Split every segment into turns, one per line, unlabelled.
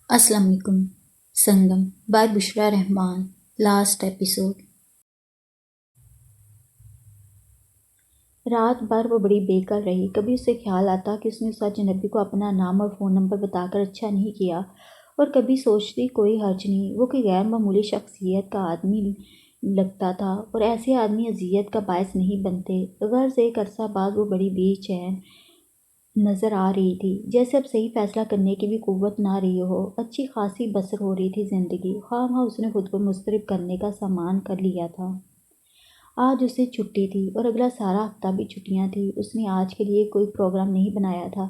السلام علیکم۔ Sangam by Bushra Rahman. Last episode. رات بھر وہ بڑی بے قرار رہی۔ کبھی اسے خیال آتا کہ اس نے اس اجنبی کو اپنا نام اور فون نمبر بتا کر اچھا نہیں کیا، اور کبھی سوچتی کوئی حرج نہیں، وہ کوئی غیر معمولی شخصیت کا آدمی لگتا تھا، اور ایسے آدمی اذیت کا باعث نہیں بنتے۔ غرض ایک عرصہ بعد وہ بڑی بے چین نظر آ رہی تھی، جیسے اب صحیح فیصلہ کرنے کی بھی قوت نہ رہی ہو۔ اچھی خاصی بسر ہو رہی تھی زندگی، خواہ مخواہ اس نے خود کو مضطرب کرنے کا سامان کر لیا تھا۔ آج اسے چھٹی تھی اور اگلا سارا ہفتہ بھی چھٹیاں تھیں۔ اس نے آج کے لیے کوئی پروگرام نہیں بنایا تھا،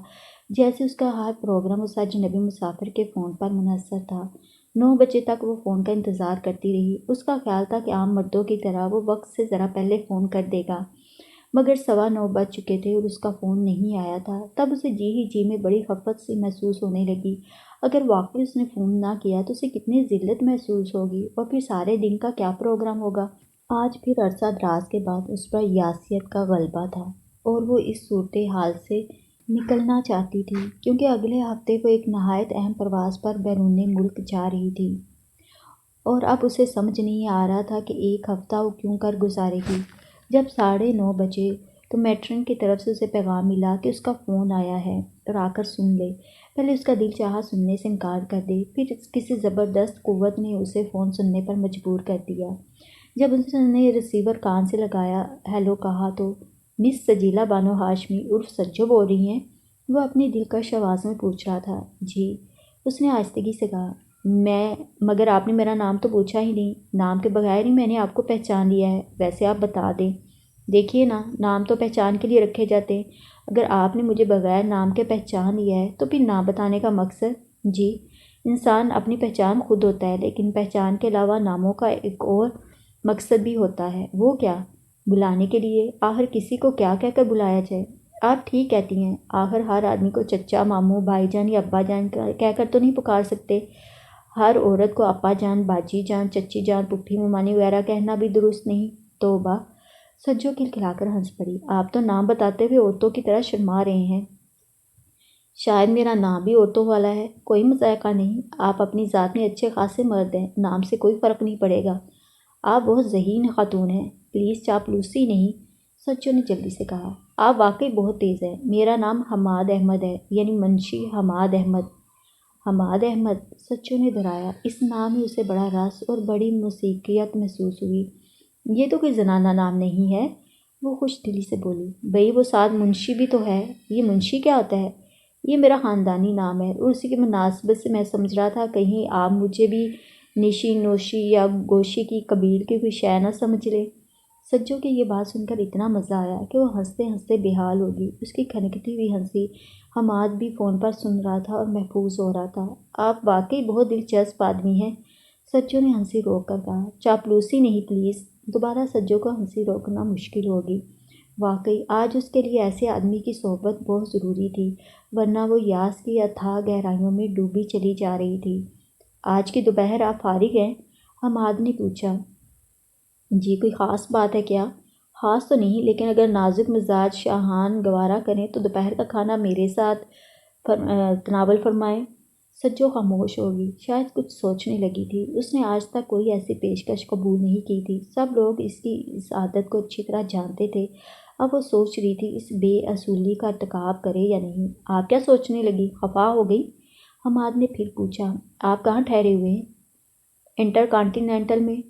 جیسے اس کا ہر پروگرام اس اجنبی مسافر کے فون پر منحصر تھا۔ 9 بجے تک وہ فون کا انتظار کرتی رہی۔ اس کا خیال تھا کہ عام مردوں کی طرح وہ وقت سے ذرا پہلے فون کر دے گا، مگر 9:15 بج چکے تھے اور اس کا فون نہیں آیا تھا۔ تب اسے جی ہی جی میں بڑی خفت سی محسوس ہونے لگی۔ اگر واقعی اس نے فون نہ کیا تو اسے کتنی ذلت محسوس ہوگی، اور پھر سارے دن کا کیا پروگرام ہوگا۔ آج پھر عرصہ دراز کے بعد اس پر یاسیت کا غلبہ تھا، اور وہ اس صورتحال سے نکلنا چاہتی تھی، کیونکہ اگلے ہفتے وہ ایک نہایت اہم پرواز پر بیرون ملک جا رہی تھی، اور اب اسے سمجھ نہیں آ رہا تھا کہ ایک ہفتہ وہ کیوں کر گزارے گی۔ جب 9:30 بجے تو میٹرن کی طرف سے اسے پیغام ملا کہ اس کا فون آیا ہے اور آ کر سن لے۔ پہلے اس کا دل چاہا سننے سے انکار کر دے، پھر کسی زبردست قوت نے اسے فون سننے پر مجبور کر دیا۔ جب اس نے ریسیور کان سے لگایا، ہیلو کہا تو مس سجیلا بانو ہاشمی عرف سجو بول رہی ہیں؟ وہ اپنی دلکش آواز میں پوچھ رہا تھا۔ جی، اس نے آہستگی سے کہا۔ مگر آپ نے میرا نام تو پوچھا ہی نہیں۔ نام کے بغیر ہی میں نے آپ کو پہچان لیا ہے، ویسے آپ بتا دیں۔ دیکھیے نا، نام تو پہچان کے لیے رکھے جاتے ہیں، اگر آپ نے مجھے بغیر نام کے پہچان لیا ہے تو پھر نام بتانے کا مقصد؟ جی، انسان اپنی پہچان خود ہوتا ہے، لیکن پہچان کے علاوہ ناموں کا ایک اور مقصد بھی ہوتا ہے۔ وہ کیا؟ بلانے کے لیے۔ آخر کسی کو کیا کہہ کر بلایا جائے؟ آپ ٹھیک کہتی ہیں، آخر ہر آدمی کو چچا، ماموں، بھائی جان یا ابا جان کہہ کر تو نہیں پکار سکتے۔ ہر عورت کو اپا جان، باجی جان، چچی جان، پھوپھی، ممانی وغیرہ کہنا بھی درست نہیں۔ توبہ! سجو کھلکھلا کر ہنس پڑی۔ آپ تو نام بتاتے ہوئے عورتوں کی طرح شرما رہے ہیں۔ شاید میرا نام بھی عورتوں والا ہے۔ کوئی مذائقہ نہیں، آپ اپنی ذات میں اچھے خاصے مرد ہیں، نام سے کوئی فرق نہیں پڑے گا۔ آپ بہت ذہین خاتون ہیں، پلیز چاپلوسی نہیں، سجو نے جلدی سے کہا۔ آپ واقعی بہت تیز ہیں۔ میرا نام حماد احمد ہے، یعنی منشی حماد احمد۔ حماد احمد، سجو نے دہرایا۔ اس نام میں اسے بڑا رس اور بڑی موسیقیت محسوس ہوئی۔ یہ تو کوئی زنانہ نام نہیں ہے، وہ خوش دلی سے بولی۔ بھئی وہ ساتھ منشی بھی تو ہے۔ یہ منشی کیا ہوتا ہے؟ یہ میرا خاندانی نام ہے، اور اسی کی مناسبت سے میں سمجھ رہا تھا کہیں آپ مجھے بھی نشی، نوشی یا گوشی کی قبیل کی کوئی شے نہ سمجھ لیں۔ سجو کی یہ بات سن کر اتنا مزہ آیا کہ وہ ہنستے ہنستے بے حال ہو گئی۔ اس کی کھنکتی ہوئی ہنسی حماد بھی فون پر سن رہا تھا اور محفوظ ہو رہا تھا۔ آپ واقعی بہت دلچسپ آدمی ہیں، سجو نے ہنسی روک کر کہا۔ چاپلوسی نہیں پلیز۔ دوبارہ سجو کو ہنسی روکنا مشکل ہوگی۔ واقعی آج اس کے لیے ایسے آدمی کی صحبت بہت ضروری تھی، ورنہ وہ یاس کی اتھاہ گہرائیوں میں ڈوبی چلی جا رہی تھی۔ آج کی دوپہر آپ فارغ ہیں؟ حماد نے پوچھا۔ جی، کوئی خاص بات ہے کیا؟ خاص تو نہیں، لیکن اگر نازک مزاج شاہان گوارا کریں تو دوپہر کا کھانا میرے ساتھ تناول فرمائیں۔ سجو خاموش ہوگی، شاید کچھ سوچنے لگی تھی۔ اس نے آج تک کوئی ایسی پیشکش قبول نہیں کی تھی۔ سب لوگ اس کی اس عادت کو اچھی طرح جانتے تھے۔ اب وہ سوچ رہی تھی اس بے اصولی کا ارتکاب کرے یا نہیں۔ آپ کیا سوچنے لگی؟ خفا ہو گئی؟ حماد نے پھر پوچھا۔ آپ کہاں ٹھہرے ہوئے ہیں؟ انٹر کانٹیننٹل میں۔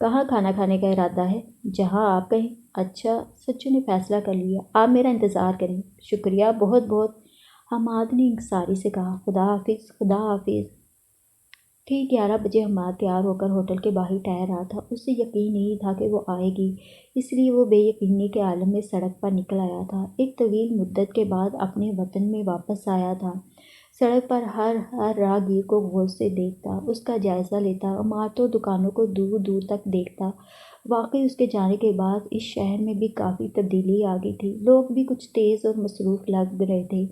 کہاں کھانا کھانے کا ارادہ ہے؟ جہاں آپ کہیں۔ اچھا، سچو نے فیصلہ کر لیا۔ آپ میرا انتظار کریں۔ شکریہ، بہت بہت، حماد نے انکساری سے کہا۔ خدا حافظ، خدا حافظ۔ ٹھیک 11 بجے حماد تیار ہو کر ہوٹل کے باہر ٹہر رہا تھا۔ اسے یقین نہیں تھا کہ وہ آئے گی، اس لیے وہ بے یقینی کے عالم میں سڑک پر نکل آیا تھا۔ ایک طویل مدت کے بعد اپنے وطن میں واپس آیا تھا۔ سڑک پر ہر راہگیر کو غور سے دیکھتا، اس کا جائزہ لیتا، عمارتوں، دکانوں کو دور دور تک دیکھتا۔ واقعی اس کے جانے کے بعد اس شہر میں بھی کافی تبدیلی آ گئی تھی۔ لوگ بھی کچھ تیز اور مصروف لگ رہے تھے،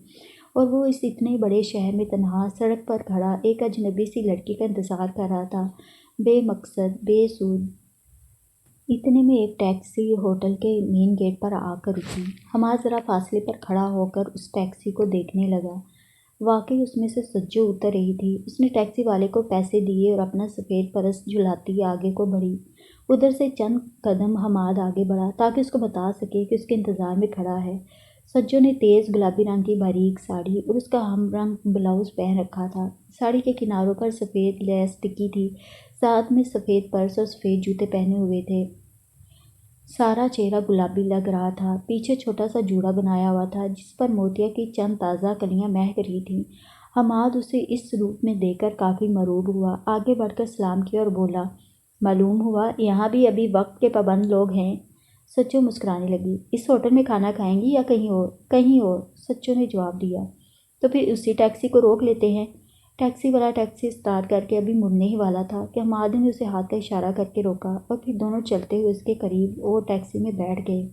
اور وہ اس اتنے بڑے شہر میں تنہا سڑک پر کھڑا ایک اجنبی سی لڑکی کا انتظار کر رہا تھا، بے مقصد، بے سود۔ اتنے میں ایک ٹیکسی ہوٹل کے مین گیٹ پر آ کر رکی۔ حماد ذرا فاصلے پر کھڑا ہو کر اس ٹیکسی کو دیکھنے لگا۔ واقعی اس میں سے سجو اتر رہی تھی۔ اس نے ٹیکسی والے کو پیسے دیے اور اپنا سفید پرس جھلاتی آگے کو بڑھی۔ ادھر سے چند قدم حماد آگے بڑھا تاکہ اس کو بتا سکے کہ اس کے انتظار میں کھڑا ہے۔ سجو نے تیز گلابی رنگ کی باریک ساڑی اور اس کا ہم رنگ بلاؤز پہن رکھا تھا۔ ساڑی کے کناروں پر سفید لیس ٹکی تھی، ساتھ میں سفید پرس اور سفید جوتے پہنے ہوئے تھے۔ سارا چہرہ گلابی لگ رہا تھا۔ پیچھے چھوٹا سا جوڑا بنایا ہوا تھا جس پر موتیا کی چند تازہ کلیاں مہک رہی تھیں۔ حماد اسے اس روپ میں دیکھ کر کافی مرعوب ہوا، آگے بڑھ کر سلام کیا اور بولا، معلوم ہوا یہاں بھی ابھی وقت کے پابند لوگ ہیں۔ سچو مسکرانے لگی۔ اس ہوٹل میں کھانا کھائیں گی یا کہیں اور؟ کہیں اور، سچو نے جواب دیا۔ تو پھر اسی ٹیکسی کو روک لیتے ہیں۔ ٹیکسی والا ٹیکسی اسٹارٹ کر کے ابھی مڑنے ہی والا تھا کہ حماد نے اسے ہاتھ کا اشارہ کر کے روکا اور پھر دونوں چلتے ہوئے اس کے قریب اور ٹیکسی میں بیٹھ گئے۔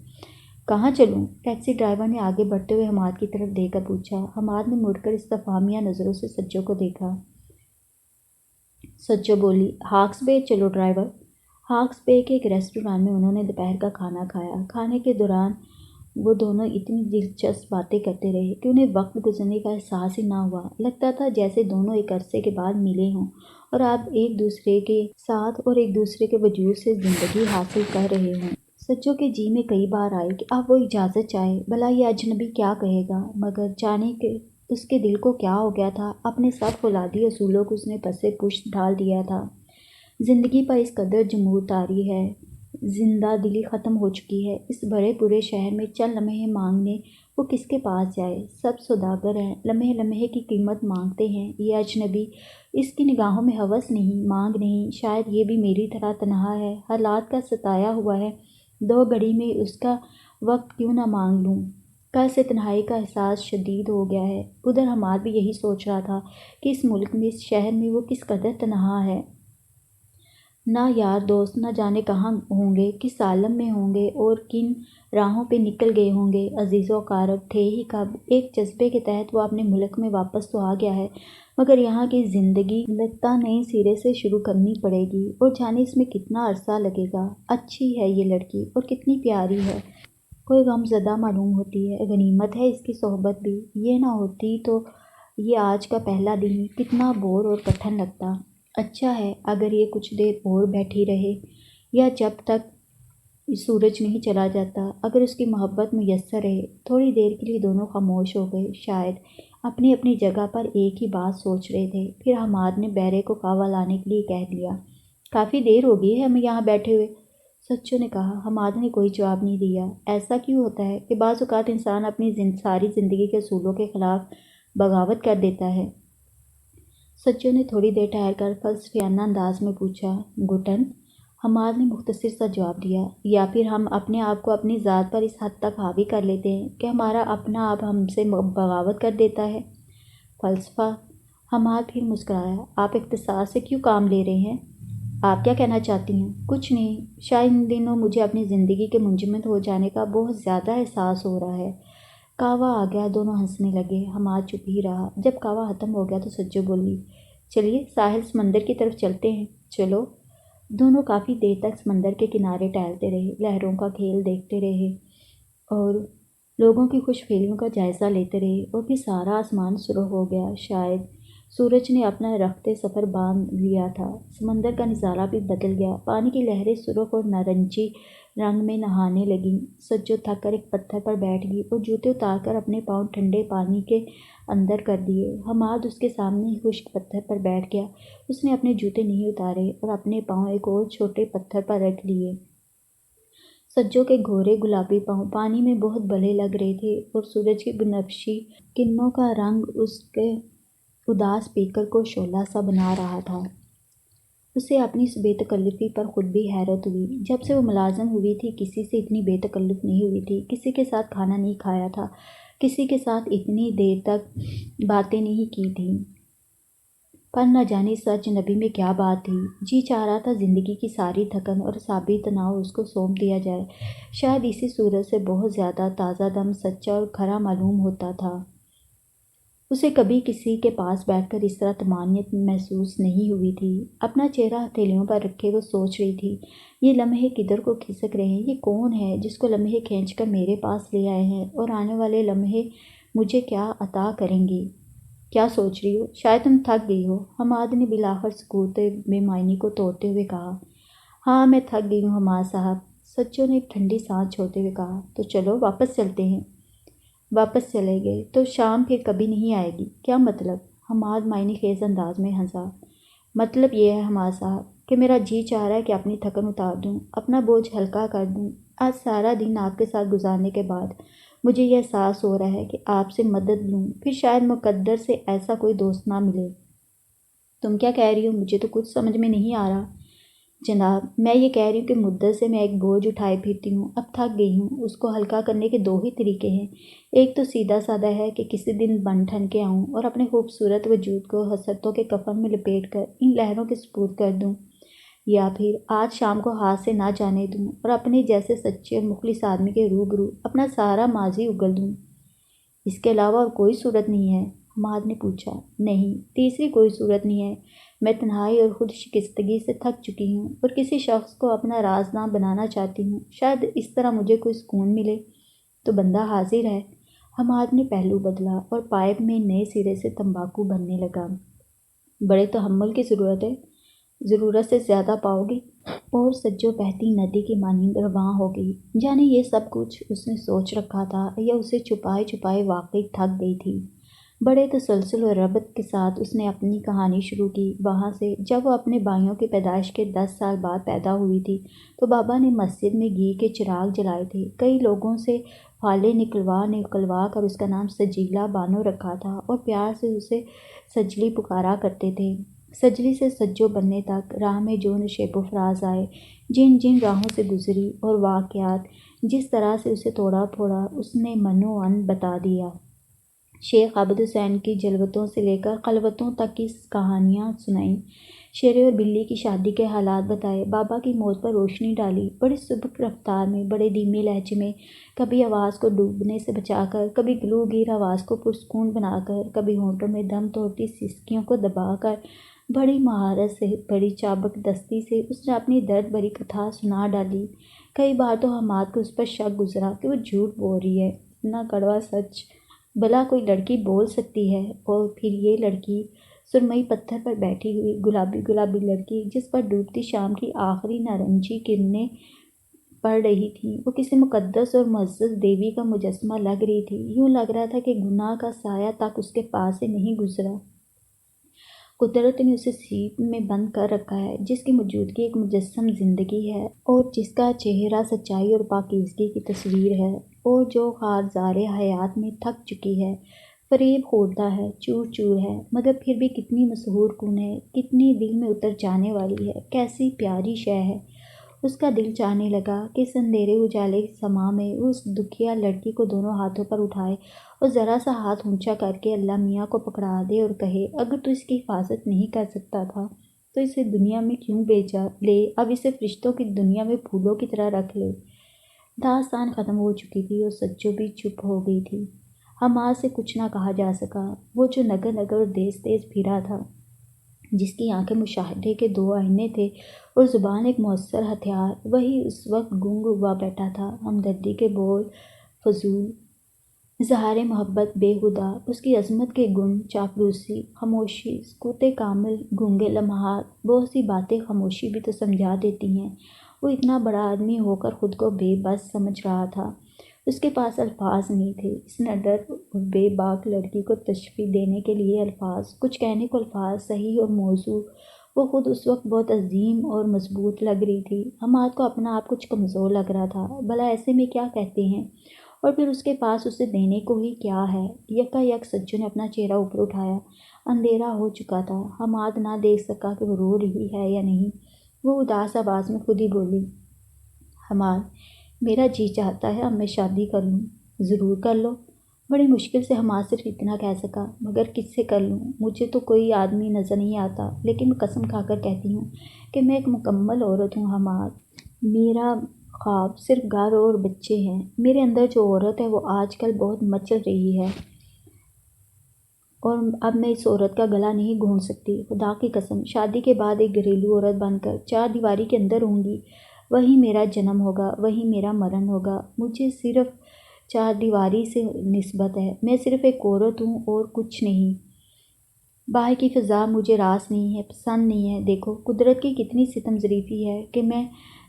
کہاں چلوں؟ ٹیکسی ڈرائیور نے آگے بڑھتے ہوئے حماد کی طرف دیکھ کر پوچھا۔ حماد نے مڑ کر استفہامیہ نظروں سے سچو کو دیکھا۔ سچو بولی، ہاکس بے چلو ڈرائیور۔ ہاکس بے کے ایک ریسٹوران میں انہوں نے دوپہر کا کھانا کھایا۔ کھانے کے دوران وہ دونوں اتنی دلچسپ باتیں کرتے رہے کہ انہیں وقت گزرنے کا احساس ہی نہ ہوا۔ لگتا تھا جیسے دونوں ایک عرصے کے بعد ملے ہوں اور اب ایک دوسرے کے ساتھ اور ایک دوسرے کے وجود سے زندگی حاصل کر رہے ہوں۔ سچو کے جی میں کئی بار آئے کہ اب وہ اجازت چاہے، بھلا یہ اجنبی کیا کہے گا، مگر جانے کہ اس کے دل کو کیا ہو گیا تھا۔ اپنے سب فولادی اصولوں کو اس نے پس پشت ڈال دیا تھا۔ زندگی پر اس قدر جمود طاری ہے، زندہ دلی ختم ہو چکی ہے۔ اس بڑے پورے شہر میں چند لمحے مانگنے وہ کس کے پاس جائے؟ سب سوداگر ہیں، لمحے لمحے کی قیمت مانگتے ہیں۔ یہ اجنبی، اس کی نگاہوں میں ہوس نہیں، مانگ نہیں، شاید یہ بھی میری طرح تنہا ہے، حالات کا ستایا ہوا ہے۔ دو گھڑی میں اس کا وقت کیوں نہ مانگ لوں؟ کل سے تنہائی کا احساس شدید ہو گیا ہے۔ ادھر حماد بھی یہی سوچ رہا تھا کہ اس ملک میں، اس شہر میں وہ کس قدر تنہا ہے۔ نہ یار دوست، نہ جانے کہاں ہوں گے، کس عالم میں ہوں گے اور کن راہوں پہ نکل گئے ہوں گے۔ عزیز و اقارب تھے ہی کب؟ ایک جذبے کے تحت وہ اپنے ملک میں واپس تو آ گیا ہے، مگر یہاں کی زندگی لگتا نئے سرے سے شروع کرنی پڑے گی، اور جانے اس میں کتنا عرصہ لگے گا۔ اچھی ہے یہ لڑکی اور کتنی پیاری ہے، کوئی غم زدہ معلوم ہوتی ہے، غنیمت ہے اس کی صحبت بھی۔ یہ نہ ہوتی تو یہ آج کا پہلا دن ہی کتنا بور اور کٹھن لگتا۔ اچھا ہے اگر یہ کچھ دیر اور بیٹھی رہے، یا جب تک سورج نہیں چلا جاتا، اگر اس کی محبت میسر رہے۔ تھوڑی دیر کے لیے دونوں خاموش ہو گئے، شاید اپنی اپنی جگہ پر ایک ہی بات سوچ رہے تھے۔ پھر حماد نے بہرے کو قہوہ لانے کے لیے کہہ دیا۔ کافی دیر ہو گئی ہے ہمیں یہاں بیٹھے ہوئے، سچو نے کہا۔ حماد نے کوئی جواب نہیں دیا۔ ایسا کیوں ہوتا ہے کہ بعض اوقات انسان اپنی ساری زندگی کے اصولوں کے خلاف بغاوت کر دیتا ہے؟ سچو نے تھوڑی دیر ٹھہر کر فلسفیانہ انداز میں پوچھا۔ گھٹن؟ حماد نے مختصر سا جواب دیا۔ یا پھر ہم اپنے آپ کو اپنی ذات پر اس حد تک حاوی کر لیتے ہیں کہ ہمارا اپنا آپ ہم سے بغاوت کر دیتا ہے۔ فلسفہ؟ حماد پھر مسکرایا۔ آپ اختصار سے کیوں کام لے رہے ہیں؟ آپ کیا کہنا چاہتی ہیں؟ کچھ نہیں، شاید ان دنوں مجھے اپنی زندگی کے منجمد ہو جانے کا بہت زیادہ احساس ہو رہا ہے۔ قہوہ آ گیا، دونوں ہنسنے لگے۔ حماد چپ ہی رہا۔ جب قہوہ ختم ہو گیا تو سچو بولی، چلیے ساحل سمندر کی طرف چلتے ہیں۔ چلو۔ دونوں کافی دیر تک سمندر کے کنارے ٹہلتے رہے، لہروں کا کھیل دیکھتے رہے اور لوگوں کی خوش فہمیوں کا جائزہ لیتے رہے، اور پھر سارا آسمان سرخ ہو گیا۔ شاید سورج نے اپنا رخت سفر باندھ لیا تھا۔ سمندر کا نظارہ بھی بدل گیا، پانی کی لہریں سرخ اور نارنجی رنگ میں نہانے لگیں۔ سچو تھک کر ایک پتھر پر بیٹھ گئی اور جوتے اتار کر اپنے پاؤں ٹھنڈے پانی کے اندر کر دیے۔ حماد اس کے سامنے ہی خشک پتھر پر بیٹھ گیا۔ اس نے اپنے جوتے نہیں اتارے اور اپنے پاؤں ایک اور چھوٹے پتھر پر رکھ لیے۔ سچو کے گہرے گلابی پاؤں پانی میں بہت بھلے لگ رہے تھے اور سورج کی بنفشی کرنوں کا رنگ اس کے اداس پیکر کو شعلہ سا بنا رہا تھا۔ اسے اپنی اس بے تکلفی پر خود بھی حیرت ہوئی۔ جب سے وہ ملازم ہوئی تھی کسی سے اتنی بے تکلف نہیں ہوئی تھی، کسی کے ساتھ کھانا نہیں کھایا تھا، کسی کے ساتھ اتنی دیر تک باتیں نہیں کی تھیں۔ پر نہ جانے اس اجنبی میں کیا بات تھی، جی چاہ رہا تھا زندگی کی ساری تھکن اور اعصابی تناؤ اس کو سونپ دیا جائے۔ شاید اسی صورت سے بہت زیادہ تازہ دم، سچا اور کھرا معلوم ہوتا تھا۔ اسے کبھی کسی کے پاس بیٹھ کر اس طرح طمانینت محسوس نہیں ہوئی تھی۔ اپنا چہرہ ہتھیلیوں پر رکھے وہ سوچ رہی تھی، یہ لمحے کدھر کو کھسک رہے ہیں؟ یہ کون ہے جس کو لمحے کھینچ کر میرے پاس لے آئے ہیں، اور آنے والے لمحے مجھے کیا عطا کریں گے؟ کیا سوچ رہی ہو؟ شاید تم تھک گئی ہو، حماد نے بالآخر سکوت بے معنی کو توڑتے ہوئے کہا۔ ہاں میں تھک گئی ہوں حماد صاحب، سچو نے ایک ٹھنڈی سانس چھوڑتے ہوئے کہا۔ تو چلو واپس چلتے ہیں۔ واپس چلے گئے تو شام پھر کبھی نہیں آئے گی؟ کیا مطلب؟ حماد معنی خیز انداز میں ہنسا۔ مطلب یہ ہے حماد صاحب کہ میرا جی چاہ رہا ہے کہ اپنی تھکن اتار دوں، اپنا بوجھ ہلکا کر دوں۔ آج سارا دن آپ کے ساتھ گزارنے کے بعد مجھے یہ احساس ہو رہا ہے کہ آپ سے مدد لوں، پھر شاید مقدر سے ایسا کوئی دوست نہ ملے۔ تم کیا کہہ رہی ہو؟ مجھے تو کچھ سمجھ میں نہیں آ رہا۔ جناب میں یہ کہہ رہی ہوں کہ مدت سے میں ایک بوجھ اٹھائے پھرتی ہوں، اب تھک گئی ہوں۔ اس کو ہلکا کرنے کے دو ہی طریقے ہیں، ایک تو سیدھا سادہ ہے کہ کسی دن بن ٹھن کے آؤں اور اپنے خوبصورت وجود کو حسرتوں کے کفن میں لپیٹ کر ان لہروں کے سپرد کر دوں، یا پھر آج شام کو ہاتھ سے نہ جانے دوں اور اپنے جیسے سچے اور مخلص آدمی کے روبرو اپنا سارا ماضی اگل دوں۔ اس کے علاوہ اور کوئی صورت نہیں ہے؟ حماد نے پوچھا۔ نہیں، تیسری کوئی صورت نہیں ہے۔ میں تنہائی اور خود شکستگی سے تھک چکی ہوں اور کسی شخص کو اپنا رازداں بنانا چاہتی ہوں، شاید اس طرح مجھے کوئی سکون ملے۔ تو بندہ حاضر ہے۔ حماد نے پہلو بدلا اور پائپ میں نئے سرے سے تمباکو بھرنے لگا۔ بڑے تحمل کی ضرورت ہے، ضرورت سے زیادہ پاؤ گی۔ اور سجو بہتی ندی کی مانند رواں ہو گئی۔ جانے یہ سب کچھ اس نے سوچ رکھا تھا یا اسے چھپائے چھپائے واقعی تھک گئی تھی۔ بڑے تسلسل اور ربط کے ساتھ اس نے اپنی کہانی شروع کی، وہاں سے جب وہ اپنے بھائیوں کی پیدائش کے 10 سال بعد پیدا ہوئی تھی تو بابا نے مسجد میں گھی کے چراغ جلائے تھے، کئی لوگوں سے پھالے نکلوا کر اس کا نام سجیلا بانو رکھا تھا اور پیار سے اسے سجلی پکارا کرتے تھے۔ سجلی سے سجو بننے تک راہ میں جو نشیب و فراز آئے، جن جن راہوں سے گزری اور واقعات جس طرح سے اسے توڑا پھوڑا، اس نے منو ان بتا دیا۔ شیخ عبد حسین کی جلوتوں سے لے کر خلوتوں تک کی کہانیاں سنائیں، شیرے اور بلی کی شادی کے حالات بتائے، بابا کی موت پر روشنی ڈالی، بڑے سبک رفتار میں، بڑے دھیمے لہجے میں، کبھی آواز کو ڈوبنے سے بچا کر، کبھی گلو گیر آواز کو پرسکون بنا کر، کبھی ہونٹوں میں دم توڑتی سسکیوں کو دبا کر، بڑی مہارت سے، بڑی چابک دستی سے اس نے اپنی درد بھری کتھا سنا ڈالی۔ کئی بار تو حماد کو اس پر شک گزرا کہ وہ جھوٹ بول رہی ہے، اتنا کڑوا سچ بھلا کوئی لڑکی بول سکتی ہے؟ اور پھر یہ لڑکی، سرمئی پتھر پر بیٹھی ہوئی گلابی گلابی لڑکی جس پر ڈوبتی شام کی آخری نارنجی کرنیں پڑ رہی تھیں، وہ کسی مقدس اور معزز دیوی کا مجسمہ لگ رہی تھی۔ یوں لگ رہا تھا کہ گناہ کا سایہ تک اس کے پاس سے نہیں گزرا۔ قدرت نے اسے سیپ میں بند کر رکھا ہے، جس کی موجودگی ایک مجسم زندگی ہے اور جس کا چہرہ سچائی اور پاکیزگی کی تصویر ہے، اور جو خارزار حیات میں تھک چکی ہے، فریب خوردہ ہے، چور چور ہے، مگر پھر بھی کتنی مسحور کن ہے، کتنی دل میں اتر جانے والی ہے، کیسی پیاری شے ہے۔ اس کا دل چاہنے لگا کہ اس اندھیرے اجالے سما میں وہ اس دکھیا لڑکی کو دونوں ہاتھوں پر اٹھائے اور ذرا سا ہاتھ اونچا کر کے اللہ میاں کو پکڑا دے اور کہے، اگر تو اس کی حفاظت نہیں کر سکتا تھا تو اسے دنیا میں کیوں بھیجا؟ لے اب اسے فرشتوں کی دنیا میں پھولوں کی طرح رکھ لے۔ داستان ختم ہو چکی تھی اور سچو بھی چپ ہو گئی تھی۔ حماد سے کچھ نہ کہا جا سکا۔ وہ جو نگر نگر اور دیس دیس پھرا تھا، جس کی آنکھیں مشاہدے کے دو آئینے تھے اور زبان ایک مؤثر ہتھیار، وہی اس وقت گنگ ہوا بیٹھا تھا۔ ہمدردی کے بول فضول، اظہار محبت بےہودہ، اس کی عظمت کے گن چاپلوسی، خاموشی، سکوت کامل، گونگے لمحات۔ بہت سی باتیں خاموشی بھی تو سمجھا دیتی ہیں۔ وہ اتنا بڑا آدمی ہو کر خود کو بے بس سمجھ رہا تھا، اس کے پاس الفاظ نہیں تھے اس نڈر اور بے باک لڑکی کو تشفی دینے کے لیے، الفاظ، کچھ کہنے کو الفاظ، صحیح اور موزوں۔ وہ خود اس وقت بہت عظیم اور مضبوط لگ رہی تھی۔ حماد کو اپنا آپ کچھ کمزور لگ رہا تھا، بھلا ایسے میں کیا کہتے ہیں؟ اور پھر اس کے پاس اسے دینے کو ہی کیا ہے؟ یکا یک سچو نے اپنا چہرہ اوپر اٹھایا۔ اندھیرا ہو چکا تھا، حماد نہ دیکھ سکا کہ وہ رو رہی ہے یا نہیں۔ وہ اداس آواز میں خود ہی بولی، حماد میرا جی چاہتا ہے اب میں شادی کر لوں۔ ضرور کر لو۔ بڑی مشکل سے حماد صرف اتنا کہہ سکا، مگر کس سے کر لوں؟ مجھے تو کوئی آدمی نظر نہیں آتا، لیکن میں قسم کھا کر کہتی ہوں کہ میں ایک مکمل عورت ہوں حماد۔ میرا خواب صرف گھر اور بچے ہیں۔ میرے اندر جو عورت ہے وہ آج کل بہت مچل رہی ہے اور اب میں اس عورت کا گلا نہیں گھونٹ سکتی۔ خدا کی قسم، شادی کے بعد ایک گھریلو عورت بن کر چار دیواری کے اندر رہوں گی۔ وہیں میرا جنم ہوگا، وہیں میرا مرن ہوگا۔ مجھے صرف چار دیواری سے نسبت ہے، میں صرف ایک عورت ہوں اور کچھ نہیں۔ باہر کی فضا مجھے راس نہیں ہے، پسند نہیں ہے۔ دیکھو قدرت کی کتنی ستم ظریفی ہے کہ میں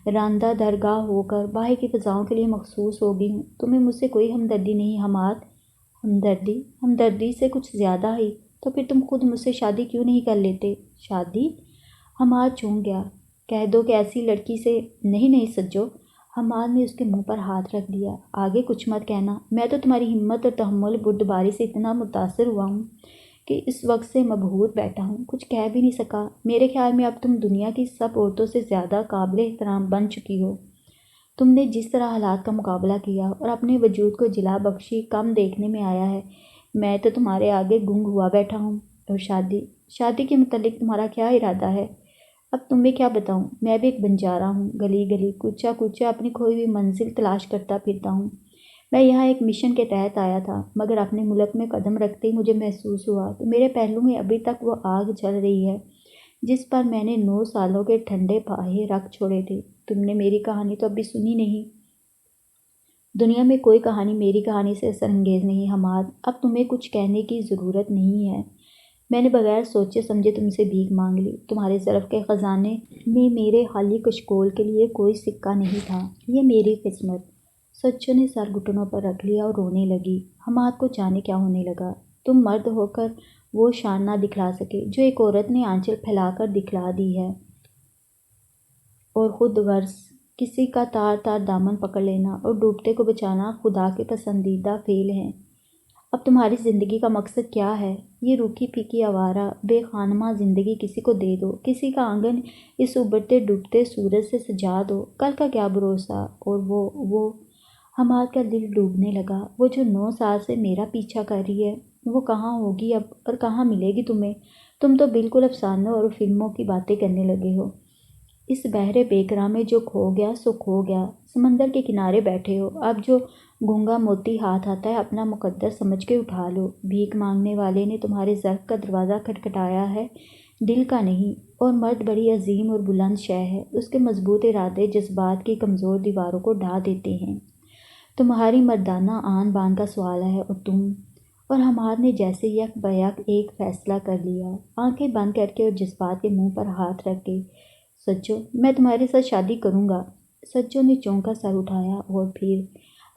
راندہ درگاہ ہو کر باہر کی فضاؤں کے لیے مخصوص ہو گئی ہوں۔ تمہیں مجھ سے کوئی ہمدردی نہیں حماد؟ ہمدردی سے کچھ زیادہ ہی۔ تو پھر تم خود مجھ سے شادی کیوں نہیں کر لیتے؟ شادی؟ حماد چونک گیا۔ کہہ دو کہ ایسی لڑکی سے نہیں سجو۔ حماد نے اس کے منہ پر ہاتھ رکھ دیا۔ آگے کچھ مت کہنا۔ میں تو تمہاری ہمت اور تحمل بردباری سے اتنا متاثر ہوا ہوں کہ اس وقت سے مبہوت بیٹھا ہوں، کچھ کہہ بھی نہیں سکا۔ میرے خیال میں اب تم دنیا کی سب عورتوں سے زیادہ قابل احترام بن چکی ہو۔ تم نے جس طرح حالات کا مقابلہ کیا اور اپنے وجود کو جلا بخشی، کم دیکھنے میں آیا ہے۔ میں تو تمہارے آگے گنگ ہوا بیٹھا ہوں۔ اور شادی کے متعلق تمہارا کیا ارادہ ہے؟ اب تمہیں کیا بتاؤں، میں بھی ایک بنجارا ہوں، گلی گلی کوچہ کوچہ اپنی کھوئی ہوئی منزل تلاش کرتا پھرتا ہوں۔ میں یہاں ایک مشن کے تحت آیا تھا، مگر اپنے ملک میں قدم رکھتے ہی مجھے محسوس ہوا کہ میرے پہلو میں ابھی تک وہ آگ جل رہی ہے جس پر میں نے 9 سالوں کے ٹھنڈے پھاہے رکھ چھوڑے تھے۔ تم نے میری کہانی تو ابھی سنی نہیں۔ دنیا میں کوئی کہانی میری کہانی سے اثر انگیز نہیں حماد۔ اب تمہیں کچھ کہنے کی ضرورت نہیں ہے۔ میں نے بغیر سوچے سمجھے تم سے بھیک مانگ لی۔ تمہارے ظرف کے خزانے میں میرے خالی کشکول کے لیے کوئی سکہ نہیں تھا۔ یہ میری قسمت۔ سچو نے سر گھٹنوں پر رکھ لیا اور رونے لگی۔ حماد کو جانے کیا ہونے لگا۔ تم مرد ہو کر وہ شان نہ دکھلا سکے جو ایک عورت نے آنچل پھیلا کر دکھلا دی ہے، اور خود غرض کسی کا تار تار دامن پکڑ لینا اور ڈوبتے کو بچانا خدا کے پسندیدہ فعل ہیں۔ اب تمہاری زندگی کا مقصد کیا ہے؟ یہ روکھی پھیکی آوارہ بے خانمہ زندگی کسی کو دے دو، کسی کا آنگن اس ابھرتے ڈوبتے سورج سے سجا دو، کل کا کیا بھروسہ؟ اور وہ حماد کا دل ڈوبنے لگا۔ وہ جو 9 سال سے میرا پیچھا کر رہی ہے، وہ کہاں ہوگی اب اور کہاں ملے گی تمہیں؟ تم تو بالکل افسانوں اور فلموں کی باتیں کرنے لگے ہو۔ اس بحر بیکراں میں جو کھو گیا سو کھو گیا۔ سمندر کے کنارے بیٹھے ہو، اب جو گونگا موتی ہاتھ آتا ہے اپنا مقدر سمجھ کے اٹھا لو۔ بھیک مانگنے والے نے تمہارے ظرف کا دروازہ کھٹکھٹایا ہے، دل کا نہیں۔ اور مرد بڑی عظیم اور بلند شے ہے، اس کے مضبوط ارادے جذبات کی کمزور دیواروں کو ڈھا دیتے ہیں۔ تمہاری مردانہ آن بان کا سوال ہے اور حماد نے جیسے یک بیک ایک فیصلہ کر لیا، آنکھیں بند کر کے اور جذبات کے منہ پر ہاتھ رکھ کے۔ سچو، میں تمہارے ساتھ شادی کروں گا۔ سچو نے چونکا سر اٹھایا اور پھر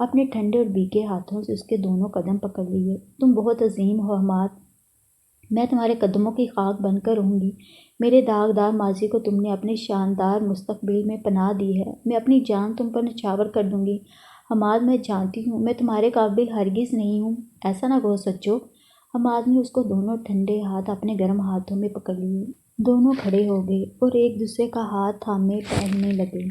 اپنے ٹھنڈے اور بھیگے ہاتھوں سے اس کے دونوں قدم پکڑ لیے۔ تم بہت عظیم ہو حماد، میں تمہارے قدموں کی خاک بن کر رہوں گی۔ میرے داغدار ماضی کو تم نے اپنے شاندار مستقبل میں پناہ دی ہے، میں اپنی جان تم پر نچھاور کر دوں گی۔ حماد میں جانتی ہوں میں تمہارے قابل ہرگز نہیں ہوں، ایسا نہ کہو سچو۔ حماد نے اس کو دونوں ٹھنڈے ہاتھ اپنے گرم ہاتھوں میں پکڑ لیے۔ دونوں کھڑے ہو گئے اور ایک دوسرے کا ہاتھ تھامے ٹہلنے لگے۔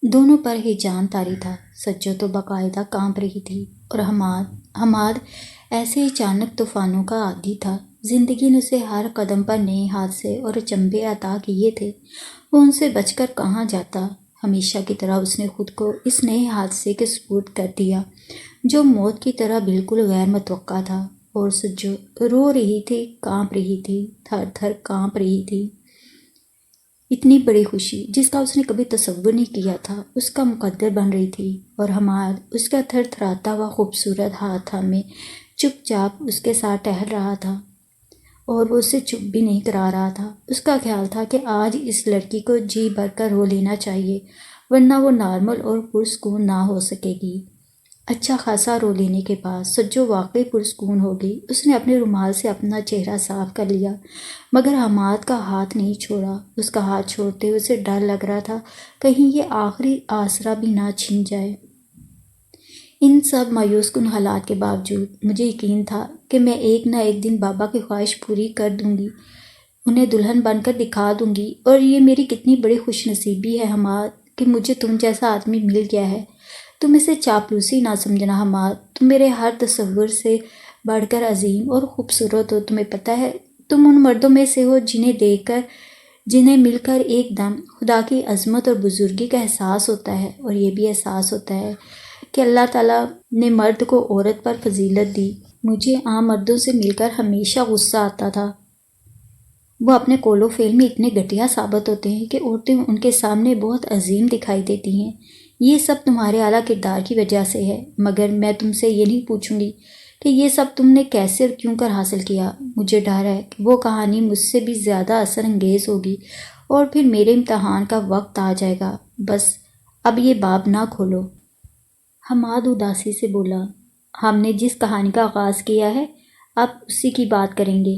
دونوں پر ہی جان طاری تھا۔ سچو تو باقاعدہ کانپ رہی تھی اور حماد ایسے اچانک طوفانوں کا عادی تھا۔ زندگی نے اسے ہر قدم پر نئے حادثے اور اچنبھے عطا کیے تھے، وہ ان سے بچ کر کہاں جاتا۔ ہمیشہ کی طرح اس نے خود کو اس نئے حادثے کے سپرد کر دیا جو موت کی طرح بالکل غیر متوقع تھا۔ اور سچو رو رہی تھی، کانپ رہی تھی، تھر تھر کانپ رہی تھی۔ اتنی بڑی خوشی جس کا اس نے کبھی تصور نہیں کیا تھا اس کا مقدر بن رہی تھی، اور حماد اس کا تھر تھراتا ہوا خوبصورت ہاتھ تھامے چپ چاپ اس کے ساتھ ٹہل رہا تھا، اور وہ اسے چپ بھی نہیں کرا رہا تھا۔ اس کا خیال تھا کہ آج اس لڑکی کو جی بھر کر رو لینا چاہیے، ورنہ وہ نارمل اور پرسکون نہ ہو سکے گی۔ اچھا خاصا رو لینے کے بعد سچو واقعی پرسکون ہو گئی۔ اس نے اپنے رومال سے اپنا چہرہ صاف کر لیا، مگر حماد کا ہاتھ نہیں چھوڑا۔ اس کا ہاتھ چھوڑتے ہوئے اسے ڈر لگ رہا تھا کہیں یہ آخری آسرا بھی نہ چھن جائے۔ ان سب مایوس کن حالات کے باوجود مجھے یقین تھا کہ میں ایک نہ ایک دن بابا کی خواہش پوری کر دوں گی، انہیں دلہن بن کر دکھا دوں گی، اور یہ میری کتنی بڑی خوش نصیبی ہے حماد کہ مجھے تم جیسا آدمی مل گیا ہے۔ تم اسے چاپلوسی نہ سمجھنا حماد، تم میرے ہر تصور سے بڑھ کر عظیم اور خوبصورت ہو۔ تمہیں پتہ ہے تم ان مردوں میں سے ہو جنہیں مل کر ایک دم خدا کی عظمت اور بزرگی کا احساس ہوتا ہے، اور یہ بھی احساس ہوتا ہے کہ اللہ تعالیٰ نے مرد کو عورت پر فضیلت دی۔ مجھے عام مردوں سے مل کر ہمیشہ غصہ آتا تھا، وہ اپنے قول و فعل میں اتنے گھٹیا ثابت ہوتے ہیں کہ عورتیں ان کے سامنے بہت عظیم دکھائی دیتی ہیں۔ یہ سب تمہارے اعلیٰ کردار کی وجہ سے ہے، مگر میں تم سے یہ نہیں پوچھوں گی کہ یہ سب تم نے کیسے اور کیوں کر حاصل کیا۔ مجھے ڈر ہے کہ وہ کہانی مجھ سے بھی زیادہ اثر انگیز ہوگی اور پھر میرے امتحان کا وقت آ جائے گا۔ بس اب یہ باب نہ کھولو۔ حماد اداسی سے بولا، ہم نے جس کہانی کا آغاز کیا ہے اب اسی کی بات کریں گے۔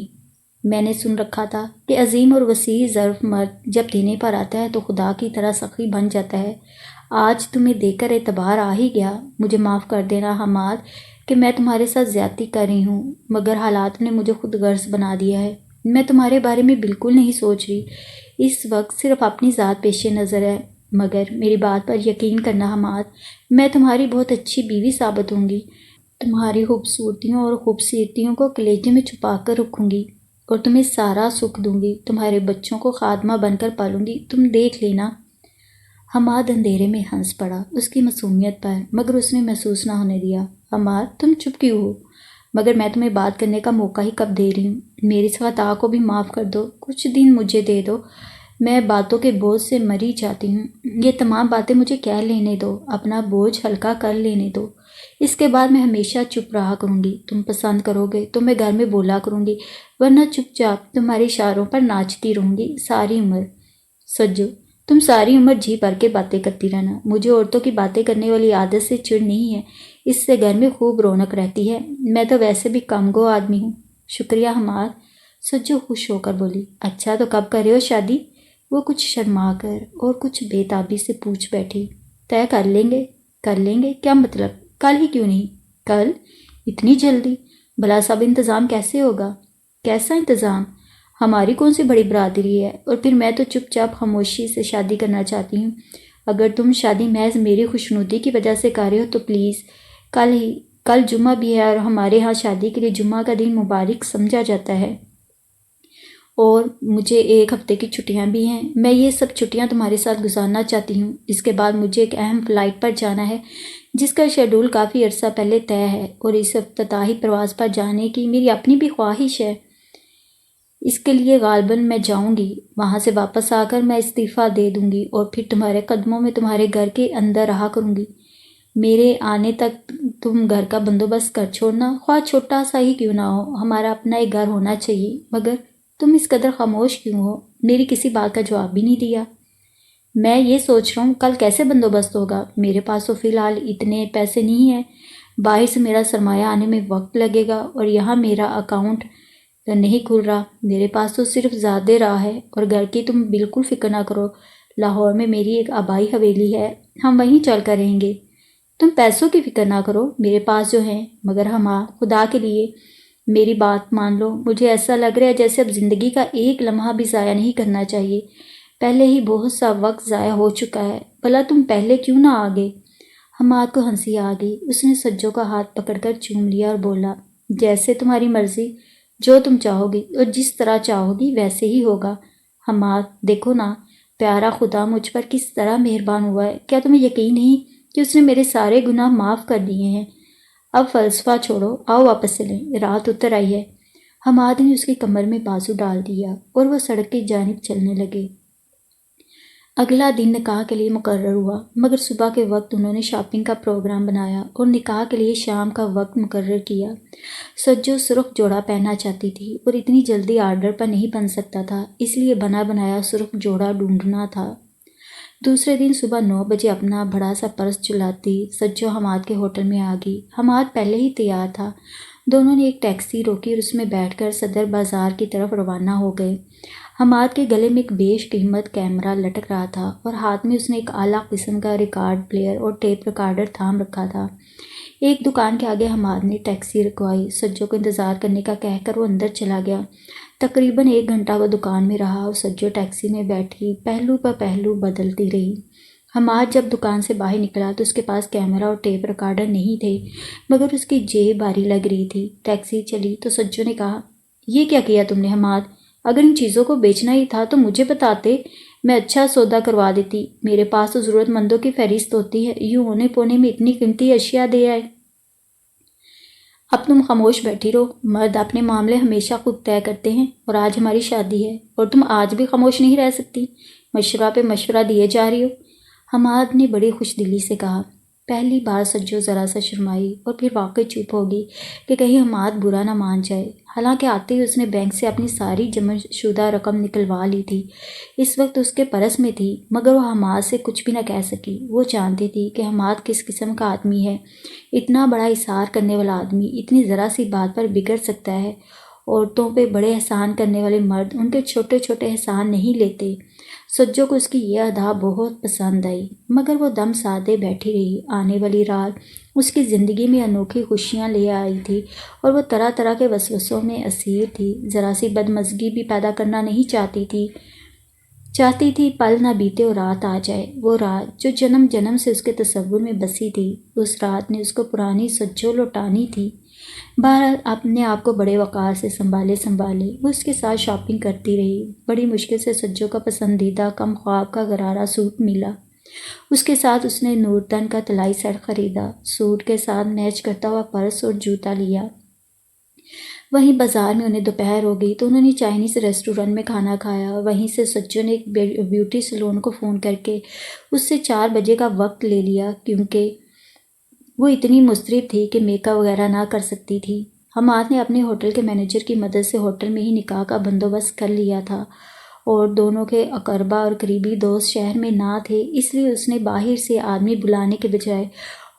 میں نے سن رکھا تھا کہ عظیم اور وسیع ظرف مرد جب دینے پر آتا ہے تو خدا کی طرح سخی بن جاتا ہے۔ آج تمہیں دیکھ کر اعتبار آ ہی گیا۔ مجھے معاف کر دینا حماد کہ میں تمہارے ساتھ زیادتی کر رہی ہوں، مگر حالات نے مجھے خود غرض بنا دیا ہے۔ میں تمہارے بارے میں بالکل نہیں سوچ رہی، اس وقت صرف اپنی ذات پیش نظر ہے۔ مگر میری بات پر یقین کرنا حماد، میں تمہاری بہت اچھی بیوی ثابت ہوں گی۔ تمہاری خوبصورتیوں اور خوبصورتیوں کو کلیجے میں چھپا کر رکھوں گی اور تمہیں سارا سکھ دوں گی۔ تمہارے بچوں کو خادمہ بن کر پالوں گی، تم دیکھ لینا۔ حماد اندھیرے میں ہنس پڑا اس کی معصومیت پر، مگر اس نے محسوس نہ ہونے دیا۔ حماد تم چپ کیوں ہو؟ مگر میں تمہیں بات کرنے کا موقع ہی کب دے رہی ہوں؟ میری اس خطا کو بھی معاف کر دو، کچھ دن مجھے دے دو، میں باتوں کے بوجھ سے مری جاتی ہوں۔ یہ تمام باتیں مجھے کہہ لینے دو، اپنا بوجھ ہلکا کر لینے دو۔ اس کے بعد میں ہمیشہ چپ رہا کروں گی۔ تم پسند کرو گے تو میں گھر میں بولا کروں گی، ورنہ چپ چاپ تمہارے اشاروں پر ناچتی رہوں گی ساری عمر۔ سجو تم ساری عمر جی بھر کے باتیں کرتی رہنا۔ مجھے عورتوں کی باتیں کرنے والی عادت سے چڑ نہیں ہے، اس سے گھر میں خوب رونق رہتی ہے۔ میں تو ویسے بھی کم گو آدمی ہوں۔ شکریہ حماد، سجو خوش ہو کر بولی۔ اچھا تو کب کر رہے ہو شادی؟ وہ کچھ شرما کر اور کچھ بے تابی سے پوچھ بیٹھی۔ طے کر لیں گے۔ کر لیں گے کیا مطلب؟ کل ہی کیوں نہیں؟ کل؟ اتنی جلدی؟ بھلا سب انتظام کیسے ہوگا؟ کیسا انتظام؟ ہماری کون سی بڑی برادری ہے؟ اور پھر میں تو چپ چاپ خاموشی سے شادی کرنا چاہتی ہوں۔ اگر تم شادی محض میری خوشنودی کی وجہ سے کر رہے ہو تو پلیز کل جمعہ بھی ہے اور ہمارے ہاں شادی کے لیے جمعہ کا دن مبارک سمجھا جاتا ہے، اور مجھے 1 ہفتے کی چھٹیاں بھی ہیں۔ میں یہ سب چھٹیاں تمہارے ساتھ گزارنا چاہتی ہوں۔ اس کے بعد مجھے ایک اہم فلائٹ پر جانا ہے جس کا شیڈول کافی عرصہ پہلے طے ہے، اور اس افتتاحی پرواز پر جانے کی میری اپنی بھی خواہش ہے۔ اس کے لیے غالباً میں جاؤں گی۔ وہاں سے واپس آ کر میں استعفیٰ دے دوں گی اور پھر تمہارے قدموں میں تمہارے گھر کے اندر رہا کروں گی۔ میرے آنے تک تم گھر کا بندوبست کر چھوڑنا، خواہ چھوٹا سا ہی کیوں نہ ہو۔ ہمارا اپنا ایک گھر ہونا چاہیے۔ مگر تم اس قدر خاموش کیوں ہو؟ میری کسی بات کا جواب بھی نہیں دیا۔ میں یہ سوچ رہا ہوں کل کیسے بندوبست ہوگا۔ میرے پاس تو فی الحال اتنے پیسے نہیں ہیں، باہر سے میرا سرمایہ آنے میں وقت لگے گا، اور یہاں میرا اکاؤنٹ نہیں کھل رہا۔ میرے پاس تو صرف زیادہ راہ ہے، اور گھر کی تم بالکل فکر نہ کرو۔ لاہور میں میری ایک آبائی حویلی ہے، ہم وہیں چل کر رہیں گے۔ تم پیسوں کی فکر نہ کرو، میرے پاس جو ہیں۔ مگر خدا کے لیے میری بات مان لو۔ مجھے ایسا لگ رہا ہے جیسے اب زندگی کا ایک لمحہ بھی ضائع نہیں کرنا چاہیے۔ پہلے ہی بہت سا وقت ضائع ہو چکا ہے۔ بھلا تم پہلے کیوں نہ آگے؟ حماد کو ہنسی آ گئی۔ اس نے سجو کا ہاتھ پکڑ کر چوم لیا اور بولا، جیسے تمہاری مرضی، جو تم چاہو گی اور جس طرح چاہو گی ویسے ہی ہوگا۔ حماد دیکھو نا، پیارا خدا مجھ پر کس طرح مہربان ہوا ہے۔ کیا تمہیں یقین نہیں کہ اس نے میرے سارے گناہ معاف کر دیے ہیں؟ اب فلسفہ چھوڑو، آؤ واپس چلیں، رات اتر آئی ہے۔ حماد نے اس کی کمر میں بازو ڈال دیا اور وہ سڑک کی جانب چلنے لگے۔ اگلا دن نکاح کے لیے مقرر ہوا، مگر صبح کے وقت انہوں نے شاپنگ کا پروگرام بنایا اور نکاح کے لیے شام کا وقت مقرر کیا۔ سجو سرخ جوڑا پہننا چاہتی تھی اور اتنی جلدی آرڈر پر نہیں بن سکتا تھا، اس لیے بنا بنایا سرخ جوڑا ڈھونڈنا تھا۔ دوسرے دن صبح 9 بجے اپنا بڑا سا پرس چلاتی سجو حماد کے ہوٹل میں آ گئی۔ حماد پہلے ہی تیار تھا۔ دونوں نے ایک ٹیکسی روکی اور اس میں بیٹھ کر صدر بازار کی طرف روانہ ہو گئے۔ حماد کے گلے میں ایک بیش قیمت کیمرہ لٹک رہا تھا اور ہاتھ میں اس نے ایک اعلیٰ قسم کا ریکارڈ پلیئر اور ٹیپ ریکارڈر تھام رکھا تھا۔ ایک دکان کے آگے حماد نے ٹیکسی رکوائی۔ سجو کو انتظار کرنے کا کہہ کر وہ اندر چلا گیا۔ تقریباً 1 گھنٹہ وہ دکان میں رہا اور سجو ٹیکسی میں بیٹھی پہلو پہ پہلو بدلتی رہی۔ حماد جب دکان سے باہر نکلا تو اس کے پاس کیمرہ اور ٹیپ ریکارڈر نہیں تھے، مگر اس کی جیب بھاری لگ رہی تھی۔ ٹیکسی چلی تو سجو نے کہا، یہ کیا کیا تم نے حماد؟ اگر ان چیزوں کو بیچنا ہی تھا تو مجھے بتاتے، میں اچھا سودا کروا دیتی۔ میرے پاس تو ضرورت مندوں کی فہرست ہوتی ہے، یوں ہونے پونے میں اتنی قیمتی اشیاء دے آئے۔ اب تم خاموش بیٹھی رہو، مرد اپنے معاملے ہمیشہ خود طے کرتے ہیں، اور آج ہماری شادی ہے اور تم آج بھی خاموش نہیں رہ سکتی، مشورہ پہ مشورہ دیے جا رہی ہو۔ حماد نے بڑی خوش دلی سے کہا، پہلی بار سجو ذرا سا شرمائی اور پھر واقعی چپ ہوگی کہ کہیں حماد برا نہ مان جائے۔ حالانکہ آتے ہی اس نے بینک سے اپنی ساری جمع شدہ رقم نکلوا لی تھی، اس وقت اس کے پرس میں تھی، مگر وہ حماد سے کچھ بھی نہ کہہ سکی۔ وہ جانتی تھی کہ حماد کس قسم کا آدمی ہے، اتنا بڑا اصرار کرنے والا آدمی اتنی ذرا سی بات پر بگڑ سکتا ہے۔ عورتوں پہ بڑے احسان کرنے والے مرد ان کے چھوٹے چھوٹے احسان نہیں لیتے۔ سجو کو اس کی یہ ادا بہت پسند آئی، مگر وہ دم سادے بیٹھی رہی۔ آنے والی رات اس کی زندگی میں انوکھی خوشیاں لے آئی تھی اور وہ طرح طرح کے وسوسوں میں اسیر تھی۔ ذرا سی بدمزگی بھی پیدا کرنا نہیں چاہتی تھی پل نہ بیتے اور رات آ جائے، وہ رات جو جنم جنم سے اس کے تصور میں بسی تھی۔ اس رات نے اس کو پرانی سجو لوٹانی تھی۔ بہرحال اپنے آپ کو بڑے وقار سے سنبھالے وہ اس کے ساتھ شاپنگ کرتی رہی۔ بڑی مشکل سے سجو کا پسندیدہ کم خواب کا غرارہ سوٹ ملا۔ اس کے ساتھ اس نے نورتن کا طلائی سیٹ خریدا، سوٹ کے ساتھ میچ کرتا ہوا پرس اور جوتا لیا۔ وہیں بازار میں انہیں دوپہر ہو گئی تو انہوں نے چائنیز ریسٹورنٹ میں کھانا کھایا۔ وہیں سے سجو نے ایک بیوٹی سیلون کو فون کر کے اس سے 4 بجے کا وقت لے لیا، کیونکہ وہ اتنی مضطرب تھی کہ میک اپ وغیرہ نہ کر سکتی تھی۔ حماد نے اپنے ہوٹل کے مینیجر کی مدد سے ہوٹل میں ہی نکاح کا بندوبست کر لیا تھا، اور دونوں کے اقربا اور قریبی دوست شہر میں نہ تھے، اس لیے اس نے باہر سے آدمی بلانے کے بجائے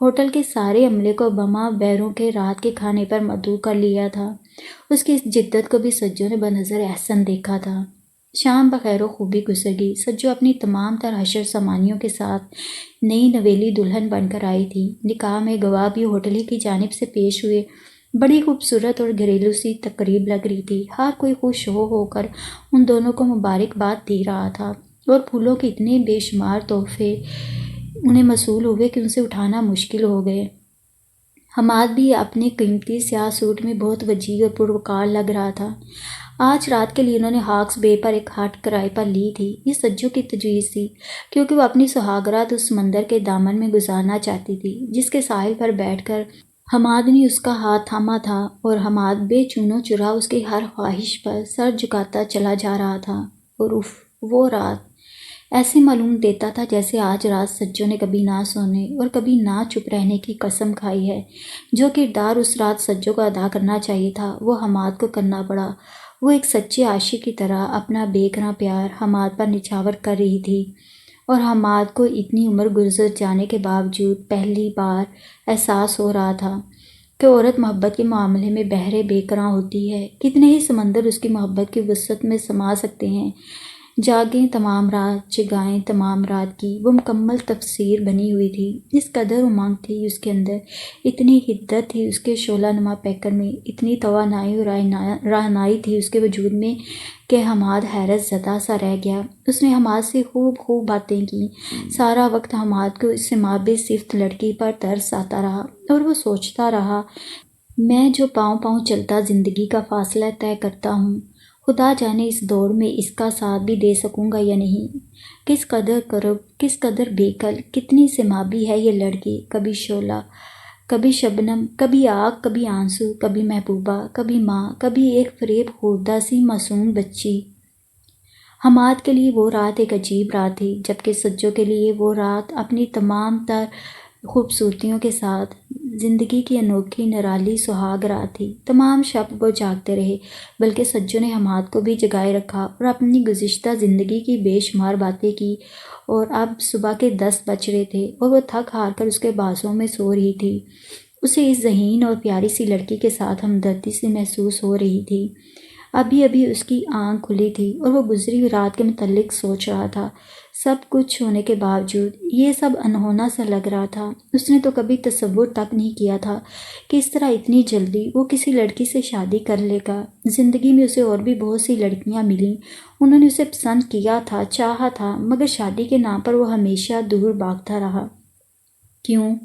ہوٹل کے سارے عملے کو بما بیروں کے رات کے کھانے پر مدعو کر لیا تھا۔ اس کی اس جدت کو بھی سجو نے بنظر احسن دیکھا تھا۔ شام بخیر و خوبی گزر گئی۔ سجو اپنی تمام تر حشر سامانیوں کے ساتھ نئی نویلی دلہن بن کر آئی تھی۔ نکاح میں گواہ بھی ہوٹل ہی کی جانب سے پیش ہوئے۔ بڑی خوبصورت اور گھریلو سی تقریب لگ رہی تھی۔ ہر کوئی خوش ہو کر ان دونوں کو مبارکباد دے رہا تھا، اور پھولوں کے اتنے بے شمار تحفے انہیں موصول ہوئے کہ ان سے اٹھانا مشکل ہو گئے۔ حماد بھی اپنے قیمتی سیاہ سوٹ میں بہت وجیح اور پروقار لگ رہا تھا۔ آج رات کے لیے انہوں نے ہاکس بے پر ایک ہٹ کرائے پر لی تھی۔ یہ سجو کی تجویز تھی، کیونکہ وہ اپنی سہاگ رات اس سمندر کے دامن میں گزارنا چاہتی تھی جس کے ساحل پر بیٹھ کر حماد نے اس کا ہاتھ تھاما تھا، اور حماد بے چونو چرا اس کی ہر خواہش پر سر جھکاتا چلا جا رہا تھا۔ اور وہ رات ایسے معلوم دیتا تھا جیسے آج رات سجو نے کبھی نہ سونے اور کبھی نہ چپ رہنے کی قسم کھائی ہے۔ جو کردار اس رات سجو کو ادا کرنا چاہیے تھا وہ حماد کو کرنا پڑا۔ وہ ایک سچے عاشق کی طرح اپنا بے گناہ پیار حماد پر نچھاور کر رہی تھی، اور حماد کو اتنی عمر گزر جانے کے باوجود پہلی بار احساس ہو رہا تھا کہ عورت محبت کے معاملے میں بحر بے کراں ہوتی ہے۔ کتنے ہی سمندر اس کی محبت کی وسعت میں سما سکتے ہیں۔ جاگیں تمام رات جگائیں تمام رات کی وہ مکمل تفسیر بنی ہوئی تھی۔ اس قدر امنگ تھی اس کے اندر، اتنی حدت تھی اس کے شعلہ نما پیکر میں، اتنی توانائی اور رہنائی تھی اس کے وجود میں کہ حماد حیرت زدہ سا رہ گیا۔ اس نے حماد سے خوب باتیں کی۔ سارا وقت حماد کو اس مابع صفت لڑکی پر ترس آتا رہا، اور وہ سوچتا رہا، میں جو پاؤں چلتا زندگی کا فاصلہ طے کرتا ہوں، خدا جانے اس دوڑ میں اس کا ساتھ بھی دے سکوں گا یا نہیں۔ کس قدر قرب، کس قدر بیکل، کتنی سمابی ہے یہ لڑکی، کبھی شعلہ، کبھی شبنم، کبھی آگ، کبھی آنسو، کبھی محبوبہ، کبھی ماں، کبھی ایک فریب خوردہ سی معصوم بچی۔ حماد کے لیے وہ رات ایک عجیب رات تھی، جبکہ سجو کے لیے وہ رات اپنی تمام تر خوبصورتیوں کے ساتھ زندگی کی انوکھی نرالی سہاگ رات تھی۔ تمام شب وہ جاگتے رہے، بلکہ سجو نے حماد کو بھی جگائے رکھا اور اپنی گزشتہ زندگی کی بے شمار باتیں کی۔ اور اب صبح کے 10 بج رہے تھے اور وہ تھک ہار کر اس کے بازوں میں سو رہی تھی۔ اسے اس ذہین اور پیاری سی لڑکی کے ساتھ ہمدردی سی محسوس ہو رہی تھی۔ ابھی اس کی آنکھ کھلی تھی اور وہ گزری ہوئی رات کے متعلق سوچ رہا تھا۔ سب کچھ ہونے کے باوجود یہ سب انہونا سا لگ رہا تھا۔ اس نے تو کبھی تصور تک نہیں کیا تھا کہ اس طرح اتنی جلدی وہ کسی لڑکی سے شادی کر لے گا۔ زندگی میں اسے اور بھی بہت سی لڑکیاں ملیں، انہوں نے اسے پسند کیا تھا، چاہا تھا، مگر شادی کے نام پر وہ ہمیشہ دور بھاگتا رہا۔ کیوں؟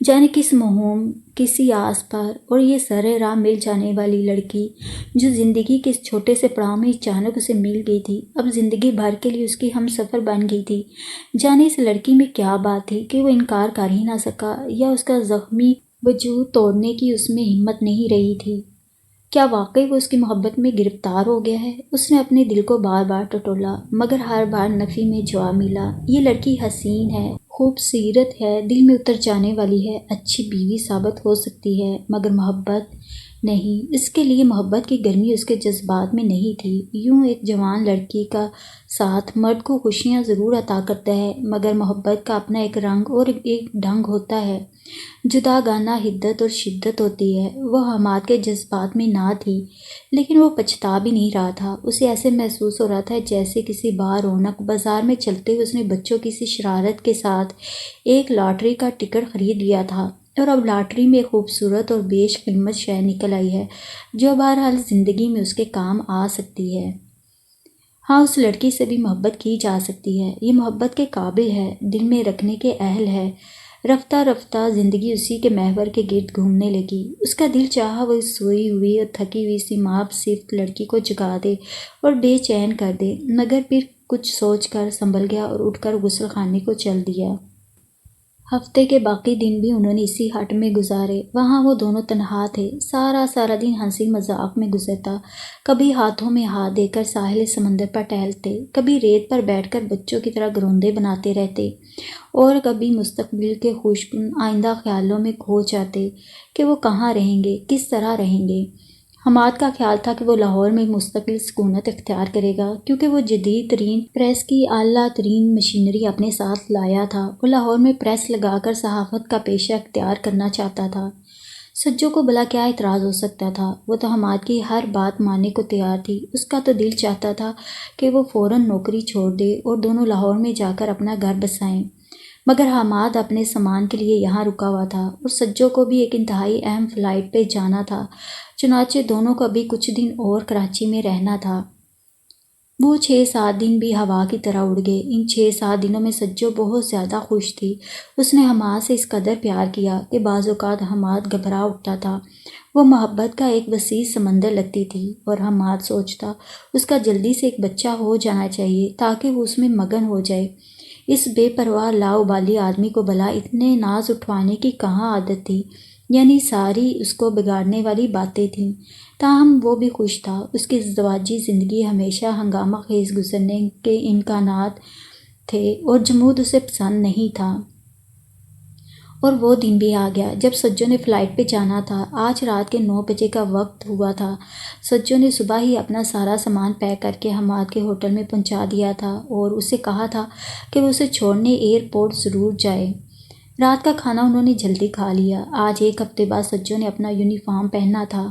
جانے کس مہم، کسی آس پر، اور یہ سرے راہ مل جانے والی لڑکی جو زندگی کے اس چھوٹے سے پڑاؤ میں اچانک اسے مل گئی تھی، اب زندگی بھر کے لیے اس کی ہم سفر بن گئی تھی۔ جانے اس لڑکی میں کیا بات تھی کہ وہ انکار کر ہی نہ سکا، یا اس کا زخمی وجود توڑنے کی اس میں ہمت نہیں رہی تھی۔ کیا واقعی وہ اس کی محبت میں گرفتار ہو گیا ہے؟ اس نے اپنے دل کو بار بار ٹٹولا، مگر ہر بار نفی میں جواب ملا، یہ لڑکی حسین ہے، خوبصورت ہے، دل میں اتر جانے والی ہے، اچھی بیوی ثابت ہو سکتی ہے، مگر محبت نہیں۔ اس کے لیے محبت کی گرمی اس کے جذبات میں نہیں تھی۔ یوں ایک جوان لڑکی کا ساتھ مرد کو خوشیاں ضرور عطا کرتا ہے، مگر محبت کا اپنا ایک رنگ اور ایک ڈھنگ ہوتا ہے، جداگانہ حدت اور شدت ہوتی ہے۔ وہ حماد کے جذبات میں نہ تھی، لیکن وہ پچھتا بھی نہیں رہا تھا۔ اسے ایسے محسوس ہو رہا تھا جیسے کسی بارونق بازار میں چلتے ہوئے اس نے بچوں کی سی شرارت کے ساتھ ایک لاٹری کا ٹکٹ خرید لیا تھا، اور اب لاٹری میں ایک خوبصورت اور بیش قیمت شے نکل آئی ہے جو بہرحال زندگی میں اس کے کام آ سکتی ہے۔ ہاں، اس لڑکی سے بھی محبت کی جا سکتی ہے، یہ محبت کے قابل ہے، دل میں رکھنے کے اہل ہے۔ رفتہ رفتہ زندگی اسی کے محور کے گرد گھومنے لگی۔ اس کا دل چاہا وہ اس سوئی ہوئی اور تھکی ہوئی سی ماب صفت لڑکی کو جگا دے اور بے چین کر دے، مگر پھر کچھ سوچ کر سنبھل گیا اور اٹھ کر غسل خانے کو چل دیا۔ ہفتے کے باقی دن بھی انہوں نے اسی ہٹ میں گزارے۔ وہاں وہ دونوں تنہا تھے۔ سارا دن ہنسی مذاق میں گزرتا۔ کبھی ہاتھوں میں ہاتھ دے کر ساحل سمندر پر ٹہلتے، کبھی ریت پر بیٹھ کر بچوں کی طرح گروندے بناتے رہتے، اور کبھی مستقبل کے خوشگن آئندہ خیالوں میں کھو جاتے کہ وہ کہاں رہیں گے، کس طرح رہیں گے۔ حماد کا خیال تھا کہ وہ لاہور میں مستقل سکونت اختیار کرے گا، کیونکہ وہ جدید ترین پریس کی اعلیٰ ترین مشینری اپنے ساتھ لایا تھا۔ وہ لاہور میں پریس لگا کر صحافت کا پیشہ اختیار کرنا چاہتا تھا۔ سجو کو بھلا کیا اعتراض ہو سکتا تھا؟ وہ تو حماد کی ہر بات ماننے کو تیار تھی۔ اس کا تو دل چاہتا تھا کہ وہ فوراً نوکری چھوڑ دے اور دونوں لاہور میں جا کر اپنا گھر بسائیں، مگر حماد اپنے سامان کے لیے یہاں رکا ہوا تھا، اور سجو کو بھی ایک انتہائی اہم فلائٹ پہ جانا تھا۔ چنانچہ دونوں کو ابھی کچھ دن اور کراچی میں رہنا تھا۔ وہ 6-7 دن بھی ہوا کی طرح اڑ گئے۔ ان 6-7 دنوں میں سجو بہت زیادہ خوش تھی۔ اس نے حماد سے اس قدر پیار کیا کہ بعض اوقات حماد گھبرا اٹھتا تھا۔ وہ محبت کا ایک وسیع سمندر لگتی تھی، اور حماد سوچتا اس کا جلدی سے ایک بچہ ہو جانا چاہیے تاکہ وہ اس میں مگن ہو جائے۔ اس بے پرواہ لاابالی آدمی کو بھلا اتنے ناز اٹھوانے کی کہاں عادت تھی؟ یعنی ساری اس کو بگاڑنے والی باتیں تھیں۔ تاہم وہ بھی خوش تھا۔ اس کی ازدواجی زندگی ہمیشہ ہنگامہ خیز گزرنے کے امکانات تھے، اور جمود اسے پسند نہیں تھا۔ اور وہ دن بھی آ گیا جب سجو نے فلائٹ پہ جانا تھا۔ آج رات کے 9 بجے کا وقت ہوا تھا۔ سجو نے صبح ہی اپنا سارا سامان پیک کر کے حماد کے ہوٹل میں پہنچا دیا تھا، اور اسے کہا تھا کہ وہ اسے چھوڑنے ایئرپورٹ ضرور جائے۔ رات کا کھانا انہوں نے جلدی کھا لیا۔ آج 1 ہفتے بعد سجو نے اپنا یونیفارم پہنا تھا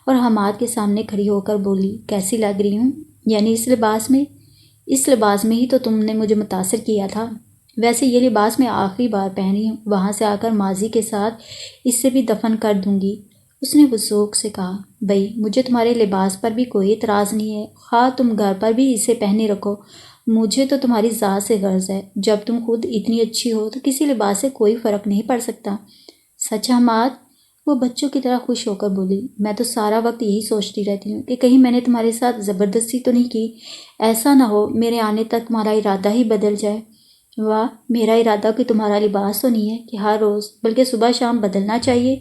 اور حماد کے سامنے کھڑی ہو کر بولی، کیسی لگ رہی ہوں؟ یعنی اس لباس میں؟ اس لباس میں ہی تو تم نے مجھے متاثر کیا تھا۔ ویسے یہ لباس میں آخری بار پہنی ہوں، وہاں سے آ کر ماضی کے ساتھ اسے بھی دفن کر دوں گی۔ اس نے وثوق سے کہا، بھئی مجھے تمہارے لباس پر بھی کوئی اعتراض نہیں ہے، خواہ تم گھر پر بھی اسے پہنے رکھو، مجھے تو تمہاری ذات سے غرض ہے۔ جب تم خود اتنی اچھی ہو تو کسی لباس سے کوئی فرق نہیں پڑ سکتا۔ سچ حماد؟ وہ بچوں کی طرح خوش ہو کر بولی، میں تو سارا وقت یہی سوچتی رہتی ہوں کہ کہیں میں نے تمہارے ساتھ زبردستی تو نہیں کی، ایسا نہ ہو میرے آنے تک تمہارا ارادہ ہی بدل جائے۔ واہ، میرا ارادہ کہ تمہارا لباس تو نہیں ہے کہ ہر روز بلکہ صبح شام بدلنا چاہیے۔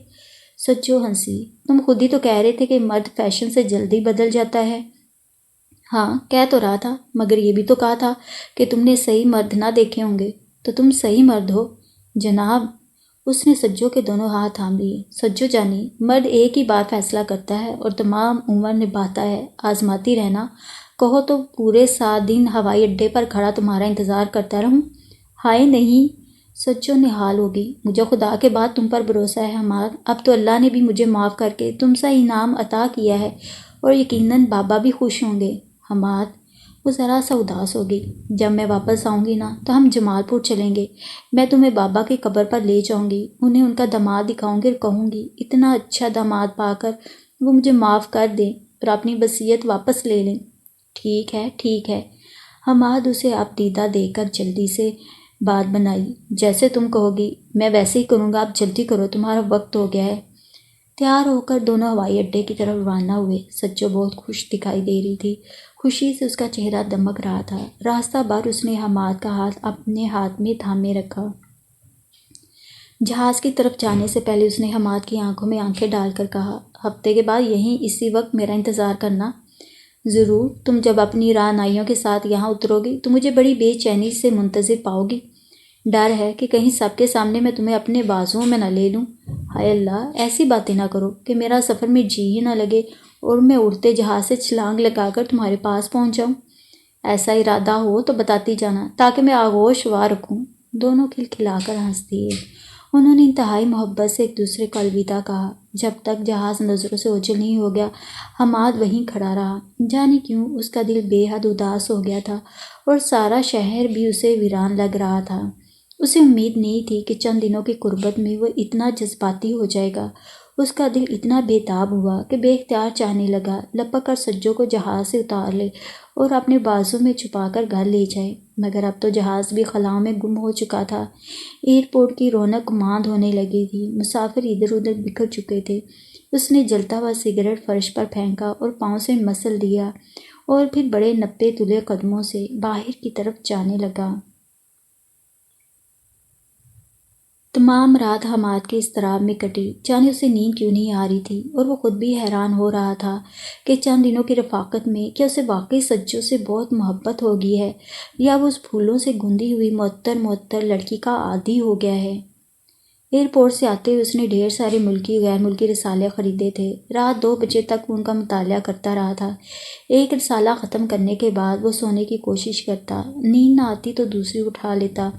سچو ہنسی، تم خود ہی تو کہہ رہے تھے کہ مرد فیشن سے جلدی بدل جاتا ہے۔ ہاں، کہہ تو رہا تھا، مگر یہ بھی تو کہا تھا کہ تم نے صحیح مرد نہ دیکھے ہوں گے، تو تم صحیح مرد ہو جناب۔ اس نے سجو کے دونوں ہاتھ تھام لیے۔ سجو جانی، مرد ایک ہی بار فیصلہ کرتا ہے اور تمام عمر نبھاتا ہے، آزماتی رہنا۔ کہو تو پورے 7 دن ہوائی اڈے پر کھڑا تمہارا انتظار کرتا رہوں؟ ہائے نہیں، سجو نہال ہو گئی۔ مجھے خدا کے بعد تم پر بھروسہ ہے حماد، اب تو اللہ نے بھی مجھے معاف کر کے تم سا انعام عطا کیا ہے، اور یقیناً بابا بھی خوش ہوں گے۔ حماد، وہ ذرا سا اداس ہو گئی۔ جب میں واپس آؤں گی نا تو ہم جمال پور چلیں گے، میں تمہیں بابا کی قبر پر لے جاؤں گی، انہیں ان کا داماد دکھاؤں گی اور کہوں گی اتنا اچھا داماد پا کر وہ مجھے معاف کر دیں اور اپنی وصیت واپس لے لیں۔ ٹھیک ہے، ٹھیک ہے۔ حماد اسے آپ دیدہ دے کر جلدی سے بات بنائی، جیسے تم کہو گی میں ویسے ہی کروں گا، آپ جلدی کرو، تمہارا وقت ہو گیا ہے۔ تیار ہو کر دونوں ہوائی اڈے کی طرف روانہ ہوئے۔ سجو بہت خوش دکھائی دے رہی تھی، خوشی سے اس کا چہرہ دمک رہا تھا۔ راستہ بھر اس نے حماد کا ہاتھ اپنے ہاتھ میں تھامے رکھا۔ جہاز کی طرف جانے سے پہلے اس نے حماد کی آنکھوں میں آنکھیں ڈال کر کہا، ہفتے کے بعد یہیں اسی وقت میرا انتظار کرنا۔ ضرور، تم جب اپنی رعنائیوں کے ساتھ یہاں اترو گی تو مجھے بڑی بے چینی سے منتظر پاؤ گی۔ ڈر ہے کہ کہیں سب کے سامنے میں تمہیں اپنے بازوؤں میں نہ لے لوں۔ ہائے اللہ، ایسی باتیں نہ کرو کہ میرا سفر میں جی ہی نہ لگے اور میں اڑتے جہاز سے چھلانگ لگا کر تمہارے پاس پہنچ جاؤں۔ ایسا ارادہ ہو تو بتاتی جانا تاکہ میں آغوش وار رکھوں۔ دونوں کھلکھلا کر ہنس دیے۔ انہوں نے انتہائی محبت سے ایک دوسرے کو الوداع کہا۔ جب تک جہاز نظروں سے اوجھل نہیں ہو گیا، حماد وہیں کھڑا رہا۔ جانے کیوں اس کا دل بے حد اداس ہو گیا تھا اور سارا شہر بھی اسے ویران لگ رہا تھا۔ اسے امید نہیں تھی کہ چند دنوں کی غربت میں وہ اتنا جذباتی ہو جائے گا۔ اس کا دل اتنا بے تاب ہوا کہ بے اختیار چاہنے لگا لپک کر سجو کو جہاز سے اتار لے اور اپنے بازو میں چھپا کر گھر لے جائے، مگر اب تو جہاز بھی خلاؤں میں گم ہو چکا تھا۔ ایئرپورٹ کی رونق ماند ہونے لگی تھی، مسافر ادھر ادھر بکھر چکے تھے۔ اس نے جلتا ہوا سگریٹ فرش پر پھینکا اور پاؤں سے مسل دیا اور پھر بڑے نپے تلے قدموں سے باہر کی طرف جانے لگا۔ تمام رات حماد کے اضطراب میں کٹی، جانے اسے نیند کیوں نہیں آ رہی تھی، اور وہ خود بھی حیران ہو رہا تھا کہ چند دنوں کی رفاقت میں کیا اسے واقعی سجو سے بہت محبت ہو گئی ہے یا وہ اس پھولوں سے گندی ہوئی معطر معطر لڑکی کا عادی ہو گیا ہے۔ ایئرپورٹ سے آتے ہوئے اس نے ڈھیر سارے ملکی غیر ملکی رسالے خریدے تھے۔ رات 2 بجے تک ان کا مطالعہ کرتا رہا تھا۔ ایک رسالہ ختم کرنے کے بعد وہ سونے کی کوشش کرتا، نیند نہ آتی تو دوسری اٹھا لیتا۔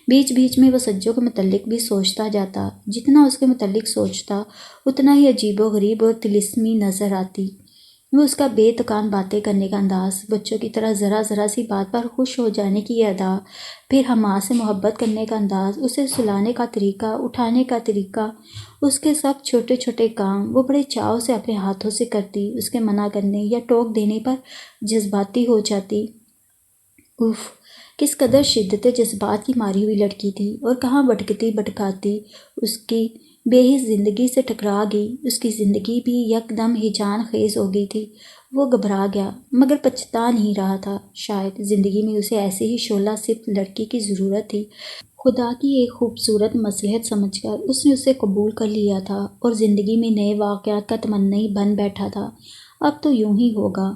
بیچ بیچ میں وہ سجو کے متعلق بھی سوچتا جاتا۔ جتنا اس کے متعلق سوچتا اتنا ہی عجیب و غریب اور طلسمی نظر آتی۔ وہ اس کا بے تکان باتیں کرنے کا انداز، بچوں کی طرح ذرا ذرا سی بات پر خوش ہو جانے کی ادا، پھر حماد سے محبت کرنے کا انداز، اسے سلانے کا طریقہ، اٹھانے کا طریقہ، اس کے سب چھوٹے چھوٹے کام وہ بڑے چاؤ سے اپنے ہاتھوں سے کرتی، اس کے منع کرنے یا ٹوک دینے پر جذباتی ہو جاتی۔ اف، کس قدر شدت جذبات کی ماری ہوئی لڑکی تھی، اور کہاں بھٹکتی بھٹکاتی اس کی بے حس زندگی سے ٹکرا گئی۔ اس کی زندگی بھی یک دم ہیجان خیز ہو گئی تھی۔ وہ گھبرا گیا، مگر پچھتا نہیں رہا تھا۔ شاید زندگی میں اسے ایسے ہی شعلہ صفت لڑکی کی ضرورت تھی۔ خدا کی ایک خوبصورت مصلحت سمجھ کر اس نے اسے قبول کر لیا تھا اور زندگی میں نئے واقعات کا تمنی بن بیٹھا تھا۔ اب تو یوں ہی ہوگا۔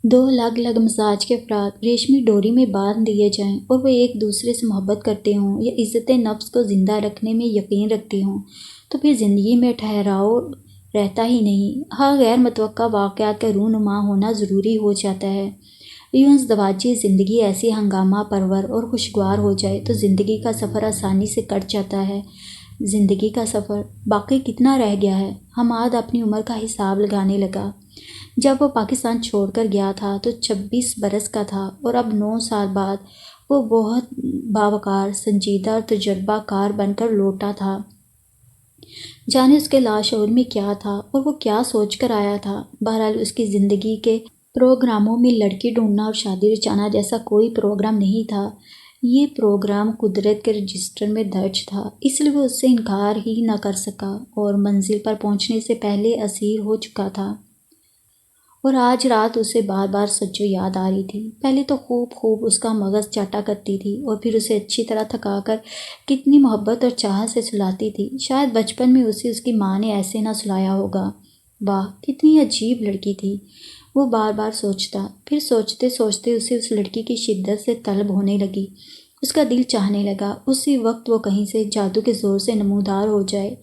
2 الگ الگ مزاج کے افراد ریشمی ڈوری میں باندھ دیے جائیں اور وہ ایک دوسرے سے محبت کرتے ہوں یا عزت نفس کو زندہ رکھنے میں یقین رکھتے ہوں تو پھر زندگی میں ٹھہراؤ رہتا ہی نہیں۔ ہاں، غیر متوقع واقعات کا رونما ہونا ضروری ہو جاتا ہے۔ یوں ازدواجی زندگی ایسی ہنگامہ پرور اور خوشگوار ہو جائے تو زندگی کا سفر آسانی سے کٹ جاتا ہے۔ زندگی کا سفر باقی کتنا رہ گیا ہے؟ حماد اپنی عمر کا حساب لگانے لگا۔ جب وہ پاکستان چھوڑ کر گیا تھا تو 26 برس کا تھا اور اب 9 سال بعد وہ بہت باوقار، سنجیدہ اور تجربہ کار بن کر لوٹا تھا۔ جانے اس کے لاشعور میں کیا تھا اور وہ کیا سوچ کر آیا تھا۔ بہرحال اس کی زندگی کے پروگراموں میں لڑکی ڈھونڈنا اور شادی رچانا جیسا کوئی پروگرام نہیں تھا۔ یہ پروگرام قدرت کے رجسٹر میں درج تھا، اس لیے وہ اس سے انکار ہی نہ کر سکا اور منزل پر پہنچنے سے پہلے اسیر ہو چکا تھا۔ اور آج رات اسے بار بار سجو یاد آ رہی تھی۔ پہلے تو خوب اس کا مغز چاٹا کرتی تھی اور پھر اسے اچھی طرح تھکا کر کتنی محبت اور چاہت سے سلاتی تھی۔ شاید بچپن میں اسے اس کی ماں نے ایسے نہ سلایا ہوگا۔ واہ، کتنی عجیب لڑکی تھی، وہ بار بار سوچتا۔ پھر سوچتے سوچتے اسے اس لڑکی کی شدت سے طلب ہونے لگی۔ اس کا دل چاہنے لگا اسی وقت وہ کہیں سے جادو کے زور سے نمودار ہو جائے،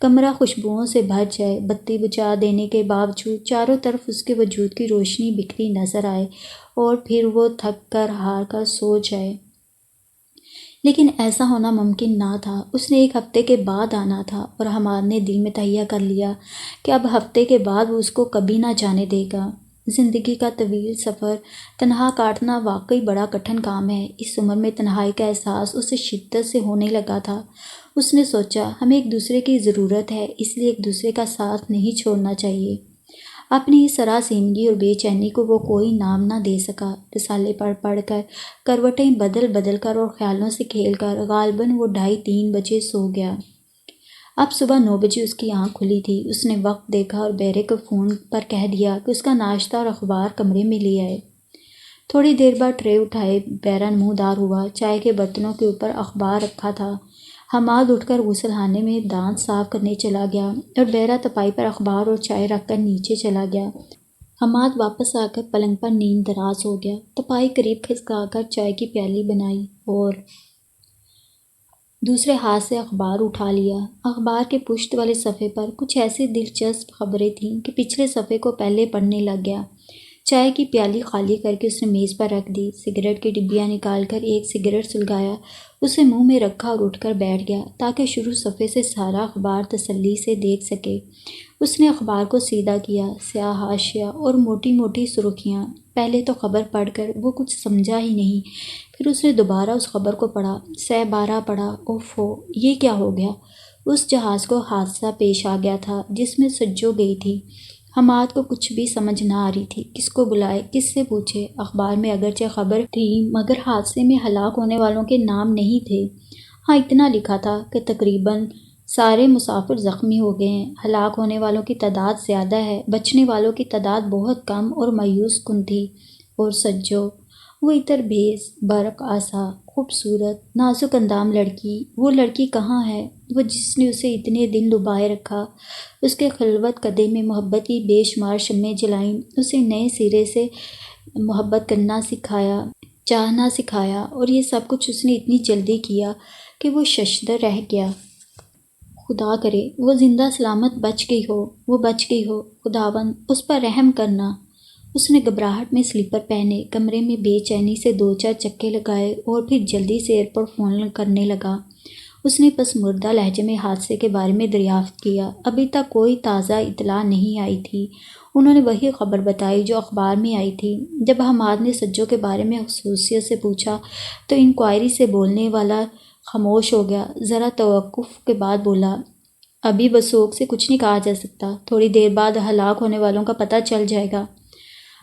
کمرہ خوشبوؤں سے بھر جائے، بتی بجھا دینے کے باوجود چاروں طرف اس کے وجود کی روشنی بکھری نظر آئے اور پھر وہ تھک کر ہار کر سو جائے۔ لیکن ایسا ہونا ممکن نہ تھا۔ اس نے 1 ہفتے کے بعد آنا تھا اور حماد نے دل میں تہیہ کر لیا کہ اب ہفتے کے بعد وہ اس کو کبھی نہ جانے دے گا۔ زندگی کا طویل سفر تنہا کاٹنا واقعی بڑا کٹھن کام ہے۔ اس عمر میں تنہائی کا احساس اسے شدت سے ہونے لگا تھا۔ اس نے سوچا، ہمیں ایک دوسرے کی ضرورت ہے، اس لیے ایک دوسرے کا ساتھ نہیں چھوڑنا چاہیے۔ اپنی اس سراسیمگی اور بے چینی کو وہ کوئی نام نہ دے سکا۔ رسالے پڑھ پڑھ کر، کروٹیں بدل بدل کر اور خیالوں سے کھیل کر غالباً وہ 2:30-3 بجے سو گیا۔ اب صبح 9 بجے اس کی آنکھ کھلی تھی۔ اس نے وقت دیکھا اور بیرے کو فون پر کہہ دیا کہ اس کا ناشتہ اور اخبار کمرے میں لے آئے۔ تھوڑی دیر بعد ٹرے اٹھائے بیرا نمودار ہوا۔ چائے کے برتنوں کے اوپر اخبار رکھا تھا۔ حماد اٹھ کر غسل خانے میں دانت صاف کرنے چلا گیا اور بیرا تپائی پر اخبار اور چائے رکھ کر نیچے چلا گیا۔ حماد واپس آ کر پلنگ پر نیند دراز ہو گیا۔ تپائی قریب کھسکا کر چائے کی پیالی بنائی اور دوسرے ہاتھ سے اخبار اٹھا لیا۔ اخبار کے پشت والے صفحے پر کچھ ایسی دلچسپ خبریں تھیں کہ پچھلے صفحے کو پہلے پڑھنے لگ گیا۔ چائے کی پیالی خالی کر کے اس نے میز پر رکھ دی، سگریٹ کی ڈبیاں نکال کر ایک سگریٹ سلگایا، اسے منہ میں رکھا اور اٹھ کر بیٹھ گیا تاکہ شروع صفحے سے سارا اخبار تسلی سے دیکھ سکے۔ اس نے اخبار کو سیدھا کیا، سیاہ حاشیہ اور موٹی موٹی سرخیاں۔ پہلے تو خبر پڑھ کر وہ کچھ سمجھا ہی نہیں، پھر اس نے دوبارہ اس خبر کو پڑھا، سہ بارہ پڑھا۔ اوفو، یہ کیا ہو گیا؟ اس جہاز کو حادثہ پیش آ گیا تھا جس میں سجو گئی تھی۔ حماد کو کچھ بھی سمجھ نہ آ رہی تھی، کس کو بلائے، کس سے پوچھے۔ اخبار میں اگرچہ خبر تھی مگر حادثے میں ہلاک ہونے والوں کے نام نہیں تھے۔ ہاں، اتنا لکھا تھا کہ تقریباً سارے مسافر زخمی ہو گئے ہیں، ہلاک ہونے والوں کی تعداد زیادہ ہے، بچنے والوں کی تعداد بہت کم اور مایوس کن تھی۔ اور سجو، وہ عطر بھیس، برق آسا، خوبصورت نازک اندام لڑکی، وہ لڑکی کہاں ہے؟ وہ جس نے اسے اتنے دن لبھائے رکھا، اس کے خلوت کدے میں محبت کی بے شمار شمعیں جلائیں، اسے نئے سرے سے محبت کرنا سکھایا، چاہنا سکھایا، اور یہ سب کچھ اس نے اتنی جلدی کیا کہ وہ ششدر رہ گیا۔ خدا کرے وہ زندہ سلامت بچ گئی ہو، وہ بچ گئی ہو، خداوند اس پر رحم کرنا۔ اس نے گھبراہٹ میں سلیپر پہنے، کمرے میں بے چینی سے دو چار چکے لگائے اور پھر جلدی سے ایئرپورٹ فون کرنے لگا۔ اس نے پس مردہ لہجے میں حادثے کے بارے میں دریافت کیا۔ ابھی تک کوئی تازہ اطلاع نہیں آئی تھی۔ انہوں نے وہی خبر بتائی جو اخبار میں آئی تھی۔ جب حماد نے سجو کے بارے میں خصوصیت سے پوچھا تو انکوائری سے بولنے والا خاموش ہو گیا، ذرا توقف کے بعد بولا، ابھی وثوق سے کچھ نہیں کہا جا سکتا، تھوڑی دیر بعد ہلاک ہونے والوں کا پتہ چل جائے گا۔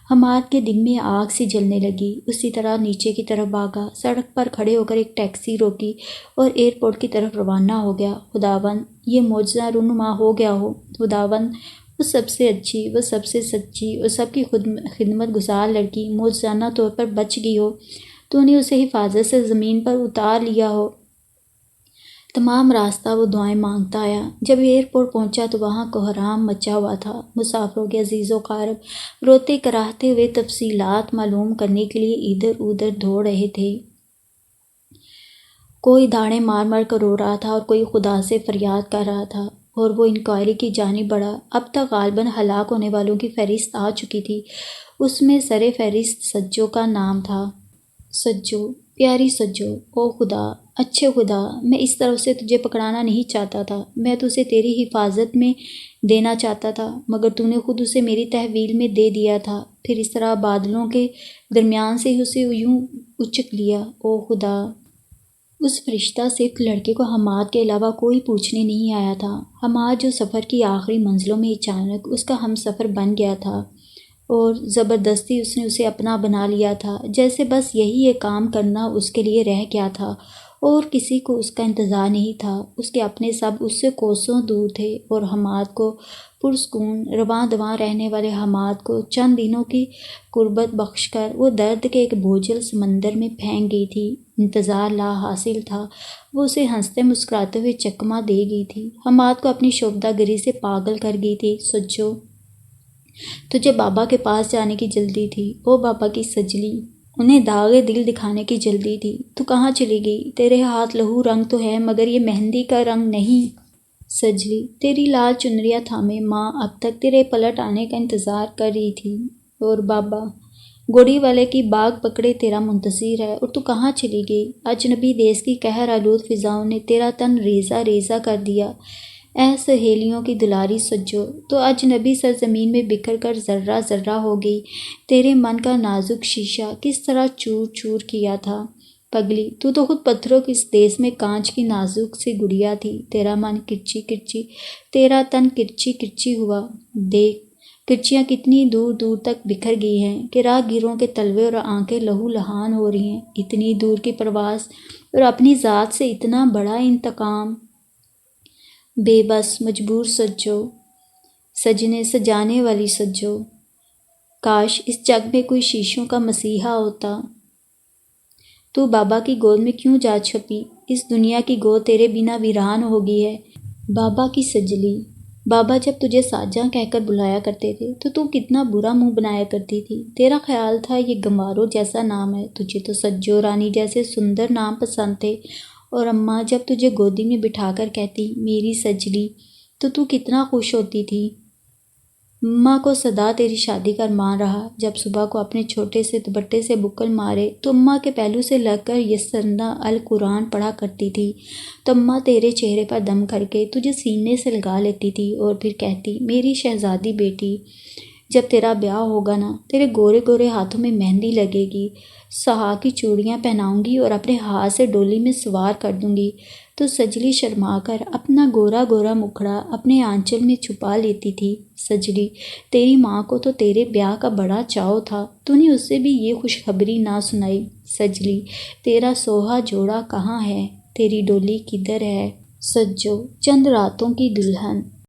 حماد کے دل میں آگ سی جلنے لگی، اسی طرح نیچے کی طرف بھاگا، سڑک پر کھڑے ہو کر ایک ٹیکسی روکی اور ایئرپورٹ کی طرف روانہ ہو گیا۔ خداوند یہ معجزہ رونما ہو گیا ہو، خداوند وہ سب سے اچھی، وہ سب سے سچی اور سب کی خدمت گزار لڑکی معجزانہ طور پر بچ گئی ہو، تو نے اسے حفاظت سے زمین پر اتار لیا ہو۔ تمام راستہ وہ دعائیں مانگتا آیا۔ جب ایئرپورٹ پہنچا تو وہاں کوہرام مچا ہوا تھا۔ مسافروں کے عزیز و اقارب روتے کراہتے ہوئے تفصیلات معلوم کرنے کے لیے ادھر ادھر دوڑ رہے تھے۔ کوئی دھاڑیں مار مار کر رو رہا تھا اور کوئی خدا سے فریاد کر رہا تھا، اور وہ انکوائری کی جانب بڑھا۔ اب تک غالباً ہلاک ہونے والوں کی فہرست آ چکی تھی، اس میں سر فہرست سجو کا نام تھا۔ سجو، پیاری سجو، او خدا، اچھے خدا، میں اس طرف سے تجھے پکڑانا نہیں چاہتا تھا، میں تو اسے تیری حفاظت میں دینا چاہتا تھا، مگر تو نے خود اسے میری تحویل میں دے دیا تھا، پھر اس طرح بادلوں کے درمیان سے ہی اسے یوں اچک لیا۔ او خدا! اس فرشتہ صفت لڑکے کو حماد کے علاوہ کوئی پوچھنے نہیں آیا تھا۔ حماد جو سفر کی آخری منزلوں میں اچانک اس کا ہم سفر بن گیا تھا اور زبردستی اس نے اسے اپنا بنا لیا تھا، جیسے بس یہی ایک کام کرنا اس کے لیے رہ گیا تھا اور کسی کو اس کا انتظار نہیں تھا۔ اس کے اپنے سب اس سے کوسوں دور تھے اور حماد کو، پرسکون رواں دواں رہنے والے حماد کو چند دنوں کی قربت بخش کر وہ درد کے ایک بوجھل سمندر میں پھینک گئی تھی۔ انتظار لا حاصل تھا، وہ اسے ہنستے مسکراتے ہوئے چکمہ دے گئی تھی، حماد کو اپنی شوفتہ گری سے پاگل کر گئی تھی۔ سجو، تجھے بابا کے پاس جانے کی جلدی تھی، او بابا کی سجلی، انہیں داغے دل دکھانے کی جلدی تھی، تو کہاں چلی گئی؟ تیرے ہاتھ لہو رنگ تو ہے مگر یہ مہندی کا رنگ نہیں۔ سجلی، تیری لال چنریاں تھامے ماں اب تک تیرے پلٹ آنے کا انتظار کر رہی تھی، اور بابا گوڑی والے کی باگ پکڑے تیرا منتظر ہے، اور تو کہاں چلی گئی؟ اجنبی دیس کی قہر آلود فضاؤں نے تیرا تن ریزہ ریزہ کر دیا۔ اے سہیلیوں کی دلاری سجو، تو اجنبی سرزمین میں بکھر کر ذرہ ذرہ ہو گئی، تیرے من کا نازک شیشہ کس طرح چور چور کیا تھا۔ پگلی، تو خود پتھروں کے اس دیس میں کانچ کی نازک سی گڑیا تھی، تیرا من کرچی کرچی، تیرا تن کرچی کرچی ہوا۔ دیکھ، کرچیاں کتنی دور دور تک بکھر گئی ہیں کہ راہ گیروں کے تلوے اور آنکھیں لہو لہان ہو رہی ہیں۔ اتنی دور کی پرواز اور اپنی ذات سے اتنا بڑا انتقام۔ بے بس مجبور سجو، سجنے سجانے والی سجو، کاش اس جگ میں کوئی شیشوں کا مسیحا ہوتا۔ تو بابا کی گود میں کیوں جا چھپی؟ اس دنیا کی گود تیرے بنا ویران ہو گئی ہے۔ بابا کی سجلی، بابا جب تجھے ساجاں کہہ کر بلایا کرتے تھے تو کتنا برا منہ بنایا کرتی تھی، تیرا خیال تھا یہ گنواروں جیسا نام ہے، تجھے تو سجو رانی جیسے سندر نام پسند تھے، اور اماں جب تجھے گودی میں بٹھا کر کہتی میری سجلی، تو کتنا خوش ہوتی تھی۔ اماں کو صدا تیری شادی کا ارمان رہا۔ جب صبح کو اپنے چھوٹے سے دوپٹے سے بکل مارے تو اماں کے پہلو سے لگ کر یسرنا القرآن پڑھا کرتی تھی، تو اماں تیرے چہرے پر دم کر کے تجھے سینے سے لگا لیتی تھی اور پھر کہتی میری شہزادی بیٹی، جب تیرا بیاہ ہوگا نا، تیرے گورے گورے ہاتھوں میں مہندی لگے گی، سہا کی چوڑیاں پہناؤں گی اور اپنے ہاتھ سے ڈولی میں سوار کر دوں گی۔ تو سجلی شرما کر اپنا گورا گورا مکھڑا اپنے آنچل میں چھپا لیتی تھی۔ سجلی، تیری ماں کو تو تیرے بیاہ کا بڑا چاؤ تھا، تو نے اسے بھی یہ خوشخبری نہ سنائی۔ سجلی، تیرا سوہا جوڑا کہاں ہے؟ تیری ڈولی کدھر ہے؟ سجو، چند راتوں کی دلہن